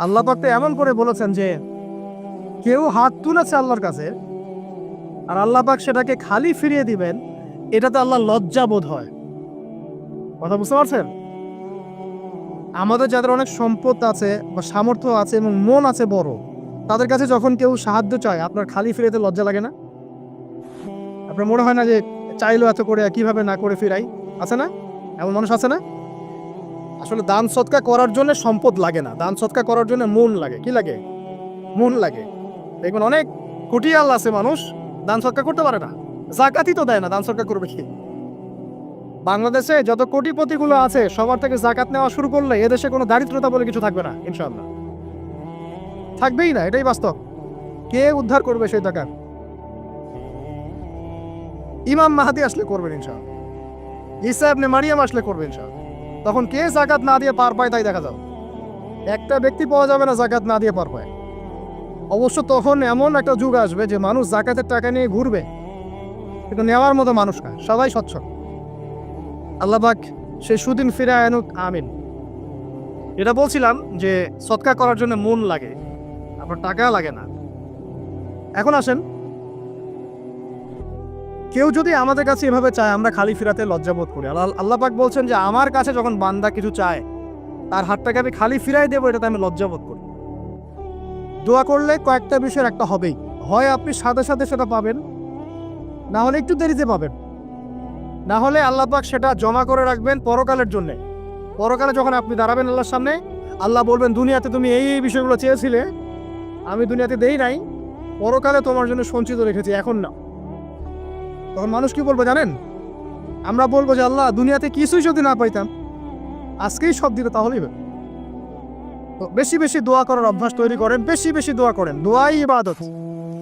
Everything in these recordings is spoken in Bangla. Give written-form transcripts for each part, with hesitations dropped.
আল্লাহ পাক তো এমন করে বলেছেন যে কেউ হাত তুলেছে আল্লাহর কাছে আর আল্লাহ পাক সেটাকে খালি ফিরিয়ে দিবেন, এটাতে আল্লাহ লজ্জা বোধ হয়। কথা বুঝতে পারছেন? আমাদের যাদের অনেক সম্পদ আছে বা সামর্থ্য আছে এবং মন আছে বড়, তাদের কাছে যখন কেউ সাহায্য চায় আপনার খালি ফিরাইতে লজ্জা লাগে না? আপনার মনে হয় না যে চাইলো এত করে কিভাবে না করে ফিরাই? আছে না? এমন মানুষ আছে না? আসলে দান সৎকা করার জন্য সম্পদ লাগে না, দান সৎকা করার জন্য মন লাগে। কি লাগে? মন লাগে। দেখবেন অনেক কোটিয়াল আছে মানুষ, দান সৎকা করতে পারে না, জাকাতই তো দেয় না, দান সৎকা করবে কি? বাংলাদেশে যত কোটিপতিগুলো আছে সবার থেকে জাকাত নেওয়া শুরু করলে এদেশে কোনো দারিদ্রতা বলে কিছু থাকবে না, ইনশাআল্লাহ থাকবেই না, এটাই বাস্তব। কে উদ্ধার করবে সেই টাকা? ইমাম মাহাদি আসলে করবেন ইনশাআল্লাহ, ঈসা ইবনে মারিয়াম আসলে করবেন ইনশাআল্লাহ। তখন কে জাকাত না দিয়ে পার পায় তাই দেখা যাবে। একটা ব্যক্তি পাওয়া যাবে না জাকাত না দিয়ে পার পায়। অবশ্য তখন এমন একটা যুগ আসবে যে মানুষ জাকাতের টাকা নিয়ে ঘুরবে, কিন্তু নেওয়ার মতো মানুষ না, সবাই সচ্ছল। আল্লাহ পাক সে সুদিন ফিরে আনুক, আমিন। এটা বলছিলাম যে সৎকা করার জন্য মন লাগে, আপনার টাকা লাগে না। এখন আসেন, কেউ যদি আমাদের কাছে এভাবে চায় আমরা খালি ফিরাতে লজ্জাবোধ করি। আল্লাহ পাক বলছেন যে আমার কাছে যখন বান্দা কিছু চায় তার হাতটাকে আমি খালি ফিরাই দেবো, এটাতে আমি লজ্জাবোধ করি। দোয়া করলে কয়েকটা বিষয়ের একটা হবেই, হয় আপনি সাথে সাথে সেটা পাবেন, না হলে একটু দেরিতে পাবেন, না হলে আল্লাহ পাক সেটা জমা করে রাখবেন পরকালের জন্য। পরকালে যখন আপনি দাঁড়াবেন আল্লাহর সামনে, আল্লাহ বলবেন দুনিয়াতে তুমি এই এই বিষয়গুলো চেয়েছিলে, আমি দুনিয়াতে দেই নাই, পরকালে তোমার জন্য সঞ্চিত রেখেছি, এখন না। তখন মানুষ কি বলবো জানেন? আমরা বলবো যে আল্লাহ দুনিয়াতে কিছুই যদি না পাইতাম, আজকেই সব দিতে, তাহলেই হবে। তো বেশি বেশি দোয়া করার অভ্যাস তৈরি করেন, বেশি বেশি দোয়া করেন। দোয়াই ইবাদত,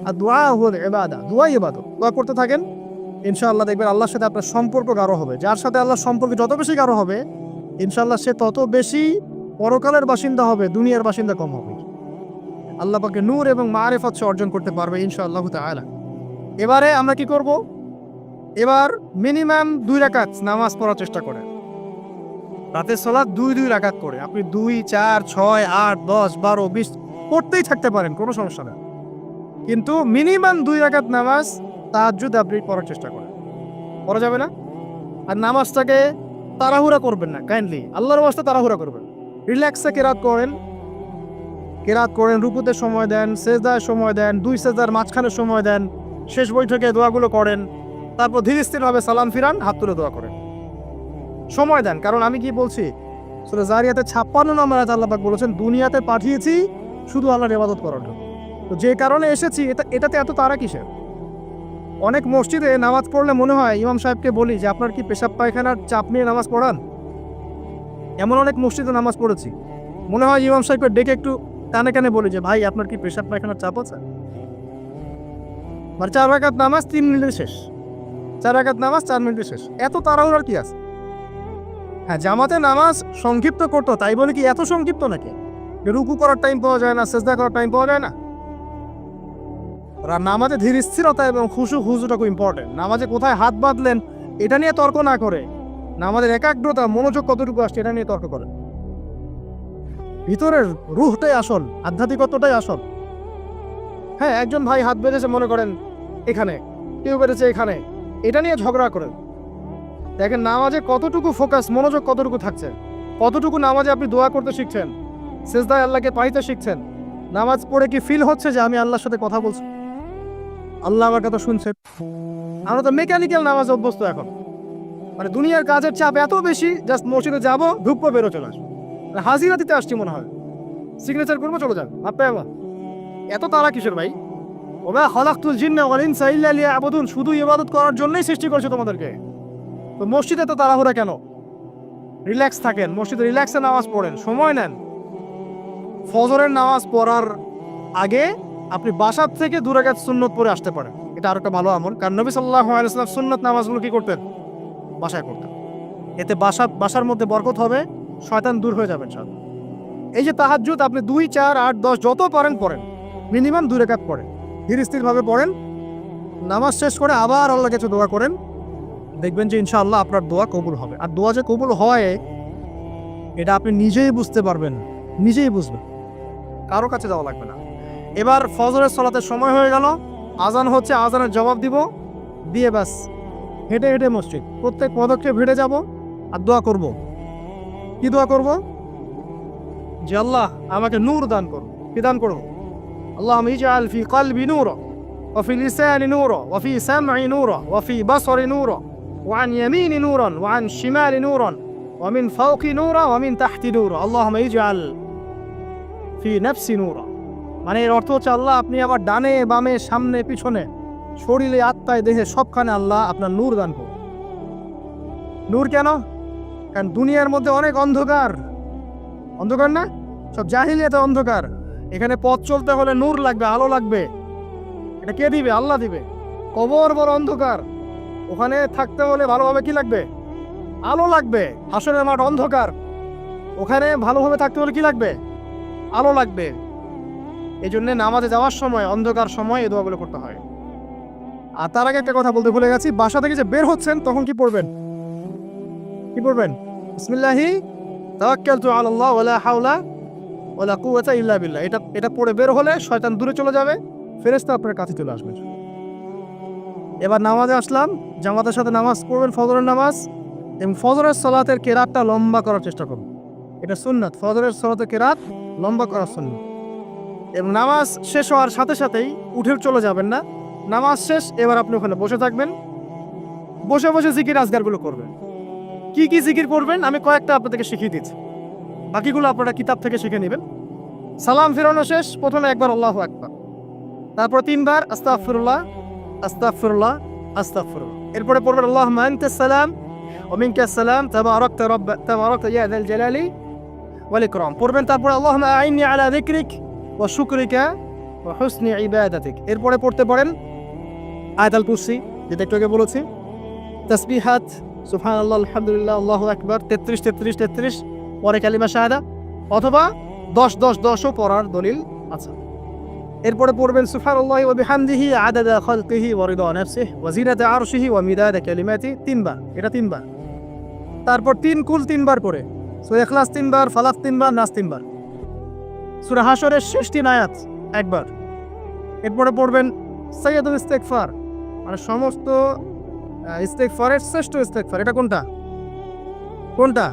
আর দোয়া হল ইবাদত, দোয়াই ইবাদত। দোয়া করতে থাকেন, ইনশাআল্লাহ দেখবেন আল্লাহর সাথে আপনার সম্পর্ক গাঢ় হবে। যার সাথে আল্লাহর সম্পর্ক যত বেশি গাঢ় হবে, ইনশাআল্লাহ সে তত বেশি পরকালের বাসিন্দা হবে, দুনিয়ার বাসিন্দা কম হবে। আল্লাহ পাকে নূর এবং মারিফত সে অর্জন করতে পারবে ইনশাআল্লাহ তাআলা। এবারে আমরা কি করব? এবার মিনিমাম 2 রাকাত নামাজ পড়ার চেষ্টা করেন। রাতের সালাত 2 রাকাত করে আপনি 2, 4, 6, 8, 10, 12, 20 পড়তেই থাকতে পারেন, কোনো সমস্যা না। কিন্তু মিনিমাম 2 রাকাত নামাজ তাহাজ্জুদ আপনি পড়ার চেষ্টা করেন। পড়া যাবে না? আর নামাজটাকে তাড়াহুড়া করবেন না, কাইন্ডলি আল্লাহর ওয়াস্তে তাড়াহুড়া করবেন। রিল্যাক্সে কেরাত করেন, রুকুতে সময় দেন, সেজদায় সময় দেন, 2 সেজদার মাঝখানে সময় দেন, শেষ বৈঠকে দোয়াগুলো করেন, তারপর ধীরে স্থিরভাবে সালাম ফিরান, হাত তুলে দোয়া করেন, সময় দেন। কারণ আমি কি বলছি, সূরা জারিয়াতে 56 নম্বর আয়াতে আল্লাহ পাক বলেছেন দুনিয়াতে পাঠিয়েছি শুধু আল্লাহর ইবাদত করার জন্য। তো যে কারণে এসেছি এটাতে এত তাড়া কিসের? অনেক মসজিদে নামাজ পড়লে মনে হয় ইমাম সাহেবকে বলি যে আপনার কি পেশাব পায়খানার চাপ নিয়ে নামাজ পড়ান? এমন অনেক মসজিদে নামাজ পড়েছি, মনে হয় ইমাম সাহেবকে ডেকে একটু কানে কানে বলি যে ভাই আপনার কি পেশাব পায়খানার চাপ আছে? আর 4 রাকাত নামাজ 3 মিনিটে শেষ, 4 রাকাত নামাজ 4 মিনিটে শেষ, এত তাড়াহুড়ার কি আছে? হ্যাঁ, জামাতে নামাজ সংক্ষিপ্ত করতো, তাই বলে কি এত সংক্ষিপ্ত নাকি? রুকু করার টাইম পাওয়া যায় না, সেজদা করার টাইম পাওয়া যায় না? নামাজে ধীর স্থিরতা এবং হুজুটা খুব ইম্পর্টেন্ট। নামাজে কোথায় হাত বাঁধলেন এটা নিয়ে তর্ক না করে, নামাজের একাগ্রতা মনোযোগ কতটুকু আসছে এটা নিয়ে তর্ক করে। ভিতরের রুহটাই আসল, আধ্যাত্মিকতাটাই আসল। হ্যাঁ, একজন ভাই হাত বেঁধেছে মনে করেন এখানে, কেউ বেঁধেছে এখানে, এটা নিয়ে ঝগড়া করেন। দেখেন নামাজে কতটুকু ফোকাস, মনোযোগ কতটুকু থাকছে, কতটুকু নামাজে আপনি দোয়া করতে শিখছেন, সেজদায় আল্লাহকে পাইতে শিখছেন। নামাজ পড়ে কি ফিল হচ্ছে যে আমি আল্লাহর সাথে কথা বলছি, আল্লাহ আমার কথা শুনছেন? আমরা তো মেকানিক্যাল নামাজ অভ্যস্ত এখন, মানে দুনিয়ার কাজের চাপ এত বেশি, জাস্ট মসজিদে যাবো, ঢুকবো, বেরো, চলে আসবো, হাজিরা দিতে আসছি মনে হয়, সিগনেচার করবো, চলে যান, আপনি আমার। এত তাড়া কিসের ভাই? ওমা খালাকতুল জিন্না ওয়াল ইনসা ইল্লা লিয়াবুদুন, শুধু ইবাদত করার জন্যই সৃষ্টি করেছে তোমাদেরকে। তো মসজিদে তো তাড়াহুড়া কেন? রিল্যাক্স থাকেন, মসজিদে রিল্যাক্সে নামাজ পড়েন, সময় নেন। ফজরের নামাজ পড়ার আগে আপনি বাসার থেকে 2 রাকাত সুন্নত পড়ে আসতে পারেন, এটা আরো একটা ভালো আমল। কারণ নবী সাল্লাল্লাহু আলাইহি ওয়াসাল্লাম সুন্নত নামাজগুলো কি করতেন? বাসায় করতেন। এতে বাসার মধ্যে বরকত হবে, শয়তান দূর হয়ে যাবে ইনশাআল্লাহ। এই যে তাহাজ্জুদ আপনি 2, 4, 8, 10 যত পারেন পড়েন, মিনিমাম 2 রাকাত পড়েন, ধীর স্থিরভাবে পড়েন। নামাজ শেষ করে আবার আল্লাহর কাছে দোয়া করেন, দেখবেন যে ইনশাআল্লাহ আপনার দোয়া কবুল হবে। আর দোয়া যে কবুল হয় এটা আপনি নিজেই বুঝতে পারবেন, নিজেই বুঝবেন। কারো কাছে যাওয়া লাগবে না। এবার ফজরের সালাতের সময় হয়ে গেল, আজান হচ্ছে, আজানের জবাব দিব, দিয়ে ব্যাস হেঁটে হেঁটে মসজিদ, প্রত্যেক পদক্ষেপ হেঁটে যাব আর দোয়া করব। কি দোয়া করব? যে আল্লাহ আমাকে নূর দান করো। কি দান করো? আল্লাহুম্মা ইজআল ফি কলবি নূরা ওয়া ফি লিসানি নূরা ওয়া ফি সামঈ নূরা ওয়া ফি বাসরি নূরা ওয়া আন ইয়ামিনি নূরান ওয়া আন শিমালি নূরান ওয়া মিন ফাওকি নূরা ওয়া মিন তাহতি নূরা আল্লাহুম্মা ইজআল ফি নাফসি নূরা। মানে এর অর্থ হচ্ছে আল্লাহ আপনি আবার ডানে বামে সামনে পিছনে শরীরে আত্মায় দেহে সবখানে আল্লাহ আপনার নূর দান করুন। নূর কেন? কারণ দুনিয়ার মধ্যে অনেক অন্ধকার, অন্ধকার না? সব জাহিলিয়াতে অন্ধকার। এখানে পথ চলতে হলে নূর লাগবে, আলো লাগবে। এটা কে দিবে? আল্লাহ দিবে। কবর বড় অন্ধকার, ওখানে থাকতে হলে ভালোভাবে কি লাগবে? আলো লাগবে। হাসরের মাঠ অন্ধকার, ওখানে ভালোভাবে থাকতে হলে কি লাগবে? আলো লাগবে। এই জন্য নামাজে যাওয়ার সময় অন্ধকার সময় এই দোয়াগুলো করতে হয়। আর তার আগে একটা কথা বলতে ভুলে গেছি, বাসা থেকে যে বের হচ্ছেন তখন কি পড়বেন? কি পড়বেন? বিসমিল্লাহি তাওয়াক্কালতু আলাল্লাহ ওয়ালা হাওলা ওয়ালা কুওয়াতা ইল্লা বিল্লাহ। এটা পড়ে বের হলে শয়তান দূরে চলে যাবে, ফেরেশতা আপনার কাছে চলে আসবে। এবার নামাজে আসলাম, জামাতের সাথে নামাজ পড়বেন, ফজরের নামাজ, এবং ফজরের সালাতের কেরাতটা লম্বা করার চেষ্টা করুন। এটা সুন্নাত, ফজরের সালাতের কেরাত লম্বা করার সুন্নাত। এবং নামাজ শেষ হওয়ার সাথে সাথেই উঠে চলে যাবেন না। নামাজ শেষ, এবার আপনি ওখানে বসে থাকবেন, বসে বসে জিকির আজগারগুলো করবেন। কি কি জিকির করবেন আমি কয়েকটা আপনাদেরকে শিখিয়ে দিচ্ছি, বাকিগুলো আপনারা কিতাব থেকে শিখে নেবেন। সালাম ফেরানো শেষ, প্রথমে একবার আল্লাহু আকবার, তারপর 3 বার আস্তাগফিরুল্লাহ আস্তাগফিরুল্লাহ আস্তাগফিরুল্লাহ। এরপরে পড়বেন আল্লাহুম্মা আনতাস সালাম ওয়া মিনকাস সালাম তাবারাকতা ইয়া যাল জালালি ওয়াল ইকরাম পড়বেন। তারপরে আল্লাহুম্মা আইন্নি আলা যিকরিক ওয়া শুকরিকা ওয়া হুসনি ইবাদাতিক। এরপরে পড়তে পারেন আয়াতুল কুরসি, যেটা একটু আগে বলেছি, তাসবিহাত সুবহানাল্লাহ আলহামদুলিল্লাহ আল্লাহু আকবার 33 33 33, পরে কালিমা শাহাদা, অথবা 10 10 10ও পড়ার দলিল আছে। এরপরে পড়বেন সুবহানাল্লাহি ওয়া বিহামদিহি আদাদা খালকিহি ওয়া রিদা নাফসিহি ওয়া জিনাতা আরশিহি ওয়া মিদাদা কালিমাতি 3 বার, এটা 3 বার। তারপর 3 কুল 3 বার পড়ে, সূরা ইখলাস 3 বার, ফালাক 3 বার, নাস 3 বার, সূরা হাশরের শেষ 3 আয়াত একবার। এরপরে পড়বেন সাইয়্যিদুল ইস্তিগফার, মানে সমস্ত ইস্তিগফারের শ্রেষ্ঠ ইস্তিগফার। এটা কোনটা? কোনটা?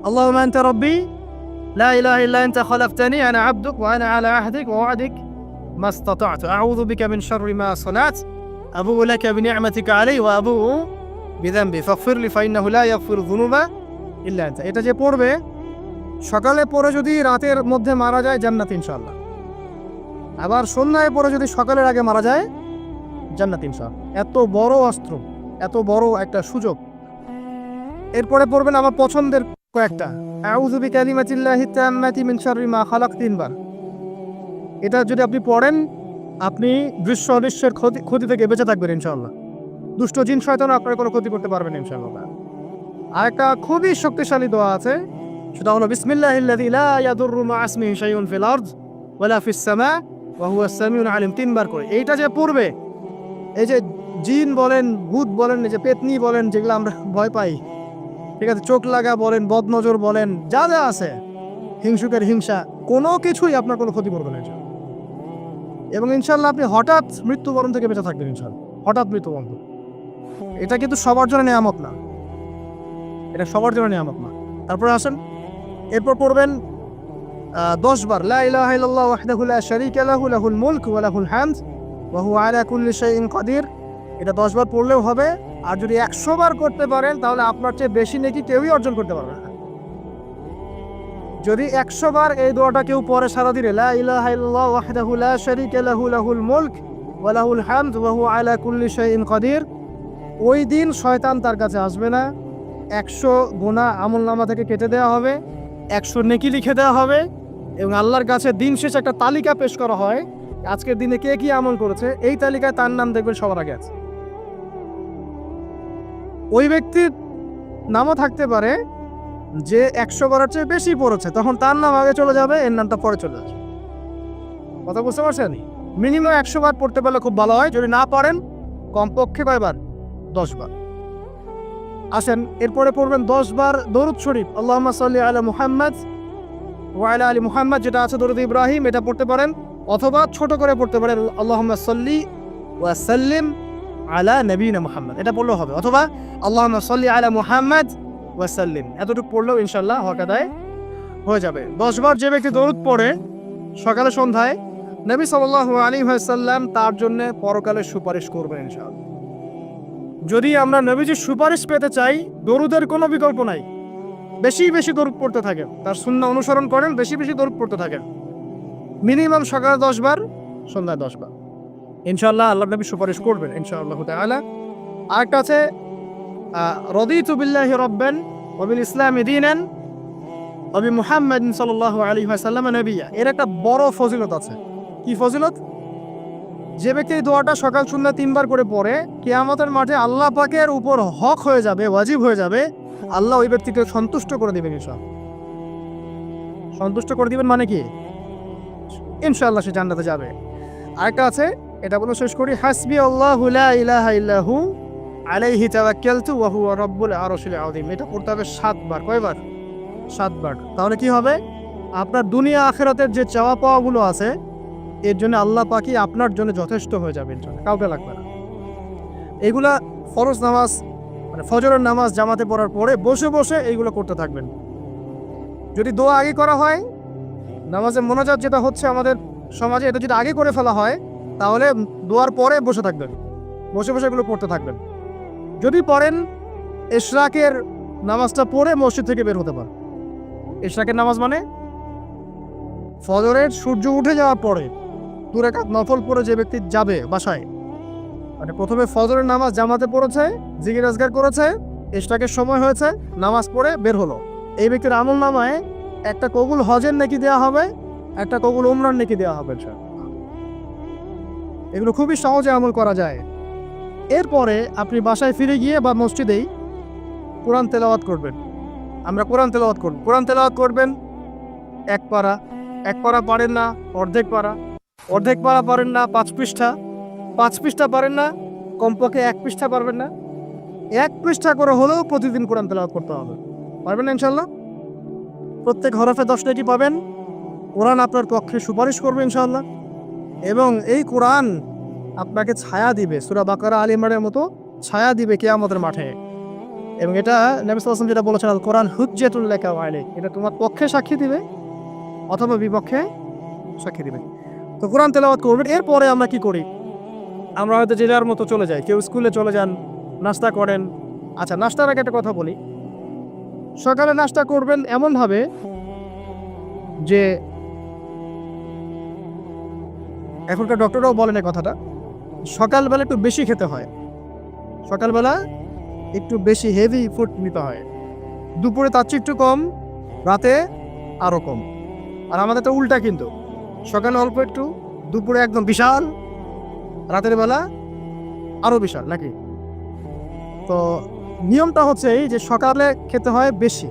আল্লাহুম্মা আনতা রাব্বি লা ইলাহা ইল্লা আনতা খালাকতানি আনা আবদুক ওয়া আনা আলা আহদিক ওয়া ওয়া'দিক মাস্তাতা'তু আউযু বিকা মিন শাররি মা সানাত আবুউ লাকা বিনি'মাতিকা আলাইহি ওয়া আবুউ বিযামবি ফাগফিরলি ফাইন্নাহু লা ইয়াগফিরু যুনুবা ইল্লা আনতা। এটা যে পড়বে সকালে পড়ে যদি রাতের মধ্যে মারা যায় জান্নাত ইনশাআল্লাহ। আবার সন্ধ্যায় পড়ে যদি সকালের আগে মারা যায় জান্নাত ইনশাআল্লাহ। এত বড় অস্ত্র, এত বড় একটা সুযোগ। এরপরে পড়বেন আমার পছন্দের কয়েকটা, আউযু বিকালিমাতিল্লাহি তাম্মাতি মিন শাররি মা খালাক 3 বার। এটা যদি আপনি পড়েন আপনি দৃশ্য অদৃশ্যের ক্ষতি থেকে বেঁচে থাকবেন ইনশাআল্লাহ। দুষ্ট জিন শয়তান আপনার কোনো ক্ষতি করতে পারবেন ইনশাআল্লাহ। আর একটা খুবই শক্তিশালী দোয়া আছে, সেটা হলো বিসমিল্লাহিল্লাযী লা ইয়াদুররু মা ইসমিহি শাইউন ফিল আরদ ওয়ালা ফিস সামা ওয়া হুয়াস সামিউল আলিম 3 বার করে। এইটা যে পড়বে, এই যে জিন বলেন, ভূত বলেন, এই যে পেতনি বলেন, যেগুলো আমরা ভয় পাই, ঠিক আছে, চোখ লাগা বলেন, বদনজর বলেন, যা যা আছে, হিংসুকের হিংসা, কোনো কিছুই আপনার কোনো ক্ষতি করবে না এবং ইনশাআল্লাহ আপনি হঠাৎ মৃত্যুবরণ থেকে বেঁচে থাকবেন ইনশাআল্লাহ। হঠাৎ মৃত্যুবরণ, এটা কিন্তু সবার জন্য নিয়ামত না, এটা সবার জন্য নিয়ামত না। তারপরে আসেন, এরপর পড়বেন 10 বার লা ইলাহা ইল্লাল্লাহ ওয়াহদাহু লা শারীকা লাহু লাহুল মুলকু ওয়া লাহুল হামদ ওয়া হুয়া আলা কুল্লি শাইইন কাদির। এটা 10 বার পড়লেও হবে। আর যদি 100 বার করতে পারেন তাহলে আপনার চেয়ে বেশি নেকি কেউই অর্জন করতে পারবে না। যদি 100 বার এই দোয়াটা কেউ পড়ে সারাদিনে, লা ইলাহা ইল্লাল্লাহ ওয়াহদাহু লা শারীকা লাহু লাহুল মুলক ওয়া লাহুল হামদ ওয়া হুয়া আলা কুল্লি শাইইন কাদির, ওই দিন শয়তান তার কাছে আসবে না। 100 গুনাহ আমলনামা থেকে কেটে দেওয়া হবে, 100 নেকি লিখে দেওয়া হবে এবং আল্লাহর কাছে দিন শেষে একটা তালিকা পেশ করা হয়, আজকের দিনে কে কি আমল করেছে, এই তালিকায় তার নাম দেখবেন সবার আগে আছে। ওই ব্যক্তির নামও থাকতে পারে যে 100 বারের চেয়ে বেশি পড়েছে, তখন তার নাম আগে চলে যাবে, এর নামটা পরে চলে আসবে। কথা বুঝতে পারছেন? মিনিমাম 100 বার পড়তে পারলে খুব ভালো হয়, যদি না পারেন কমপক্ষে কয়বার? 10 বার। আসেন, এরপরে পড়বেন 10 বার দরুদ শরীফ, আল্লাহুম্মা সাল্লি আলা মুহাম্মাদ ওয়া আলা আলি মুহাম্মাদ যেটা আছে দরুদ ইব্রাহিম এটা পড়তে পারেন, অথবা ছোট করে পড়তে পারেন আল্লাহুম্মা সাল্লি ওয়া সাল্লিম আলা নবিয়িনা মুহাম্মদ, এটা পড়লেও হবে, অথবা আল্লাহুম্মা সাল্লি আলা মুহাম্মাদ ওয়া সাল্লিম, এতটুকু পড়লেও ইনশাআল্লাহ হক আদায় হয়ে যাবে। 10 বার যে ব্যক্তি দরুদ পড়ে সকালে সন্ধ্যায়, নবী সাল্লাল্লাহু আলাইহি ওয়াসাল্লাম তার জন্য পরকালে সুপারিশ করবেন ইনশাআল্লাহ। যদি আমরা নবীজির সুপারিশ পেতে চাই, দরুদের কোনো বিকল্প নাই, বেশি বেশি দরুদ পড়তে থাকেন, তার সুন্নাহ অনুসরণ করেন, বেশি বেশি দরুদ পড়তে থাকেন, মিনিমাম সকালে 10 বার, সন্ধ্যায় 10 বার, ইনশাআল্লাহ আল্লাহ নবী সুপারিশ করবেন ইনশাআল্লাহ তাআলা। আরেকটা আছে রাদিতু বিল্লাহি রাব্বান ওয়া বিল ইসলামি দীনান ওয়া বি মুহাম্মাদিন সাল্লাল্লাহু আলাইহি ওয়াসাল্লাম নবিয়্যা, এর একটা বড় ফজিলত আছে। কি ফজিলত? যে ব্যক্তি এই দোয়াটা সকাল সন্ধ্যা 3 বার করে পড়ে, কিয়ামতের মাঠে আল্লাহ পাকের উপর হক হয়ে যাবে, ওয়াজিব হয়ে যাবে, আল্লাহ ওই ব্যক্তিকে সন্তুষ্ট করে দিবেন ইনশাআল্লাহ। সন্তুষ্ট করে দিবেন মানে কি? ইনশাআল্লাহ সে জান্নাতে যাবে। আরেকটা আছে, এটা বলে শেষ করি, হাসবি আল্লাহু লা ইলাহা ইল্লাহু আলাইহি তাওয়াক্কালতু ওয়া হুয়া রাব্বুল আরশিল আযীম, এটা পড়তে হবে 7 বার। কয়বার? 7 বার। তাহলে কি হবে? আপনার দুনিয়া আখিরাতের যে চাওয়া পাওয়াগুলো আছে, এর জন্য আল্লাহ পাকই আপনার জন্য যথেষ্ট হয়ে যাবে ইনশাআল্লাহ, কাউকে লাগবে না। এগুলা ফরজ নামাজ মানে ফজরের নামাজ জামাতে পড়ার পরে বসে বসে এইগুলো করতে থাকবেন। যদি দোয়া আগে করা হয়, নামাজে মোনাজাত যেটা হচ্ছে আমাদের সমাজে, এটা যদি আগে করে ফেলা হয়, তাহলে দোয়ার পরে বসে থাকবেন, বসে বসে এগুলো পড়তে থাকবেন। যদি পড়েন, ইশরাকের নামাজটা পড়ে মসজিদ থেকে বের হতে পারে। ইশরাকের নামাজ মানে ফজরের সূর্য উঠে যাওয়ার পরে 2 রাকাত নফল পড়ে যে ব্যক্তি যাবে বাসায়, মানে প্রথমে ফজরের নামাজ জামাতে পড়েছে, জিকির আজকার করেছে, ইশরাকের সময় হয়েছে, নামাজ পড়ে বের হলো, এই ব্যক্তির আমল নামায় একটা কবুল হজের নেকি দেওয়া হবে, একটা কবুল উমরার নেকি দেওয়া হবে। এগুলো খুবই সহজে আমল করা যায়। এরপরে আপনি বাসায় ফিরে গিয়ে বা মসজিদেই কোরআন তেলাওয়াত করবেন। আমরা কোরআন তেলাওয়াত করব, কোরআন তেলাওয়াত করবেন 1 পারা, 1 পারা পারেন না অর্ধেক পারা, অর্ধেক পারা পারেন না 5 পৃষ্ঠা, 5 পৃষ্ঠা পারেন না কমপক্ষে 1 পৃষ্ঠা পারবেন না, 1 পৃষ্ঠা করে হলেও প্রতিদিন কোরআন তেলাওয়াত করতে হবে। পারবেন না ইনশাআল্লাহ? প্রত্যেক হরফে 10 নেকি পাবেন। কোরআন আপনার পক্ষে সুপারিশ করবে ইনশাআল্লাহ, এবং এই কোরআন আপনাকে ছায়া দিবে, সূরা বাকারা আলে ইমরানের মতো ছায়া দিবে কিয়ামতের মাঠে। এবং এটা নবী সাল্লাল্লাহু আলাইহি ওয়াসাল্লাম যেটা বলেছেন, আল কোরআন হুজ্জাতুল লাকা ওয়া আলাইক, এটা তোমার পক্ষে সাক্ষী দিবে অথবা বিপক্ষে সাক্ষী দিবে। তো কোরআন তেলাওয়াত করবেন। এরপরে আমরা কি করি? আমরা হয়তো জেলার মতো চলে যাই, কেউ স্কুলে চলে যান, নাস্তা করেন। আচ্ছা, নাস্তার আগে একটা কথা বলি, সকালে নাস্তা করবেন এমনভাবে যে, এখনকার ডক্টররাও বলেন এই কথাটা, সকালবেলা একটু বেশি খেতে হয়, সকালবেলা একটু বেশি হেভি ফুড নিতে হয়, দুপুরে তার চেয়ে একটু কম, রাতে আরও কম। আর আমাদের তো উল্টা, কিন্তু সকালে অল্প একটু, দুপুরে একদম বিশাল, রাতের বেলা আরও বিশাল, নাকি? তো নিয়মটা হচ্ছে এই যে সকালে খেতে হয় বেশি,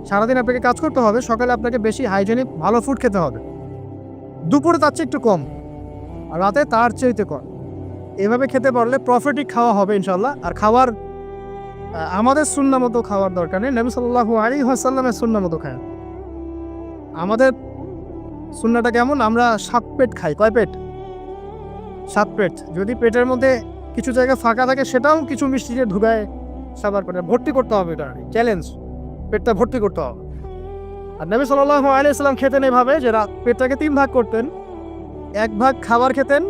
সারাদিন আপনাকে কাজ করতে হবে, সকালে আপনাকে বেশি হাইজেনিক ভালো ফুড খেতে হবে, দুপুরে তার চেয়ে একটু কম, আর রাতে তার চেয়েতে কম। এভাবে খেতে পারলে প্রফিটিক খাওয়া হবে ইনশাল্লাহ। আর খাওয়ার আমাদের সুন্নাহ মতো খাওয়ার দরকার নেই, নবী সাল্লাল্লাহু আলাইহি ওয়াসাল্লামের সুন্নাহ মতো খায়। আমাদের সুন্নাহটা কেমন? আমরা 7 পেট খাই। কয় পেট? 7 পেট। যদি পেটের মধ্যে কিছু জায়গা ফাঁকা থাকে, সেটাও কিছু মিষ্টি দিয়ে ঢুকায় সাবার করে ভর্তি করতে হবে। এটা চ্যালেঞ্জ, পেটটা ভর্তি করতে হবে। আর নবী সাল্লাল্লাহু আলাইহি ওয়াসাল্লাম খেতেন এভাবে যে পেটটাকে 3 ভাগ করতেন, 1 ভাগ খাবার খেতেন,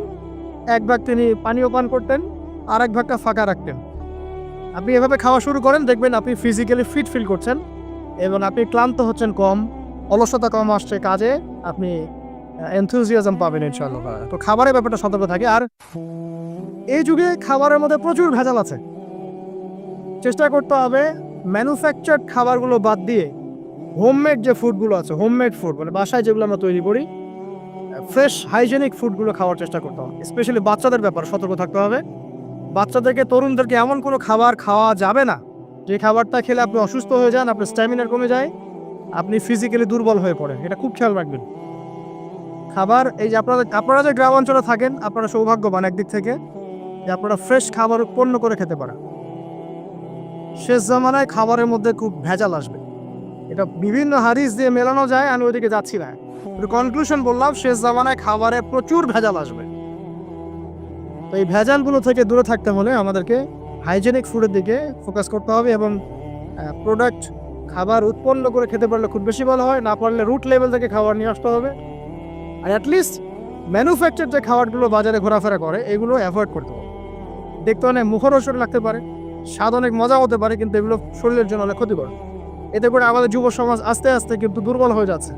1 ভাগ তিনি পানীয় পান করতেন, আর 1 ভাগটা ফাঁকা রাখতেন। আপনি এভাবে খাওয়া শুরু করেন, দেখবেন আপনি ফিজিক্যালি ফিট ফিল করছেন এবং আপনি ক্লান্ত হচ্ছেন কম, অলসতা কম আসছে কাজে, আপনি এনথুজিয়াজম পাবেন ইনশাআল্লাহ। তো খাবারের ব্যাপারটা সতর্ক থাকে। আর এই যুগে খাবারের মধ্যে প্রচুর ভেজাল আছে, চেষ্টা করতে হবে ম্যানুফ্যাকচার্ড খাবারগুলো বাদ দিয়ে হোমমেড যে ফুডগুলো আছে, হোমমেড ফুড মানে বাসায় যেগুলো আমরা তৈরি করি, ফ্রেশ হাইজেনিক ফুডগুলো খাওয়ার চেষ্টা করতে হবে। স্পেশালি বাচ্চাদের ব্যাপারে সতর্ক থাকতে হবে। বাচ্চাদেরকে, তরুণদেরকে এমন কোনো খাবার খাওয়া যাবে না যে খাবারটা খেলে আপনি অসুস্থ হয়ে যান, আপনার স্ট্যামিনা কমে যায়, আপনি ফিজিক্যালি দুর্বল হয়ে পড়েন। এটা খুব খেয়াল রাখবেন। খাবার, এই যে আপনারা যে গ্রাম অঞ্চলে থাকেন, আপনারা সৌভাগ্যবান একদিক থেকে যে আপনারা ফ্রেশ খাবার উৎপন্ন করে খেতে পারেন। শেষ জামানায় খাবারের মধ্যে খুব ভেজাল আসবে, এটা বিভিন্ন হাদিস দিয়ে মেলানো যায়, আমি ওইদিকে যাচ্ছি না। কনক্লুশন বললাম, শেষ জামানায় খাবারে প্রচুর ভেজাল আসবে। তো এই ভেজালগুলো থেকে দূরে থাকতে হলে আমাদেরকে হাইজেনিক ফুডের দিকে ফোকাস করতে হবে এবং প্রোডাক্ট খাবার উৎপন্ন করে খেতে পারলে খুব বেশি ভালো হয়, না পারলে রুট লেভেল থেকে খাবার নিয়ে আসতে হবে। আর অ্যাটলিস্ট ম্যানুফ্যাকচার যে খাবারগুলো বাজারে ঘোরাফেরা করে এগুলো অ্যাভয়েড করতে হবে। দেখতে অনেক মুখরোচক লাগতে পারে, স্বাদ অনেক মজা হতে পারে, কিন্তু এগুলো শরীরের জন্য অনেক ক্ষতিকর। এতে করে আমাদের যুব সমাজ আস্তে আস্তে কিন্তু দুর্বল হয়ে যাচ্ছে।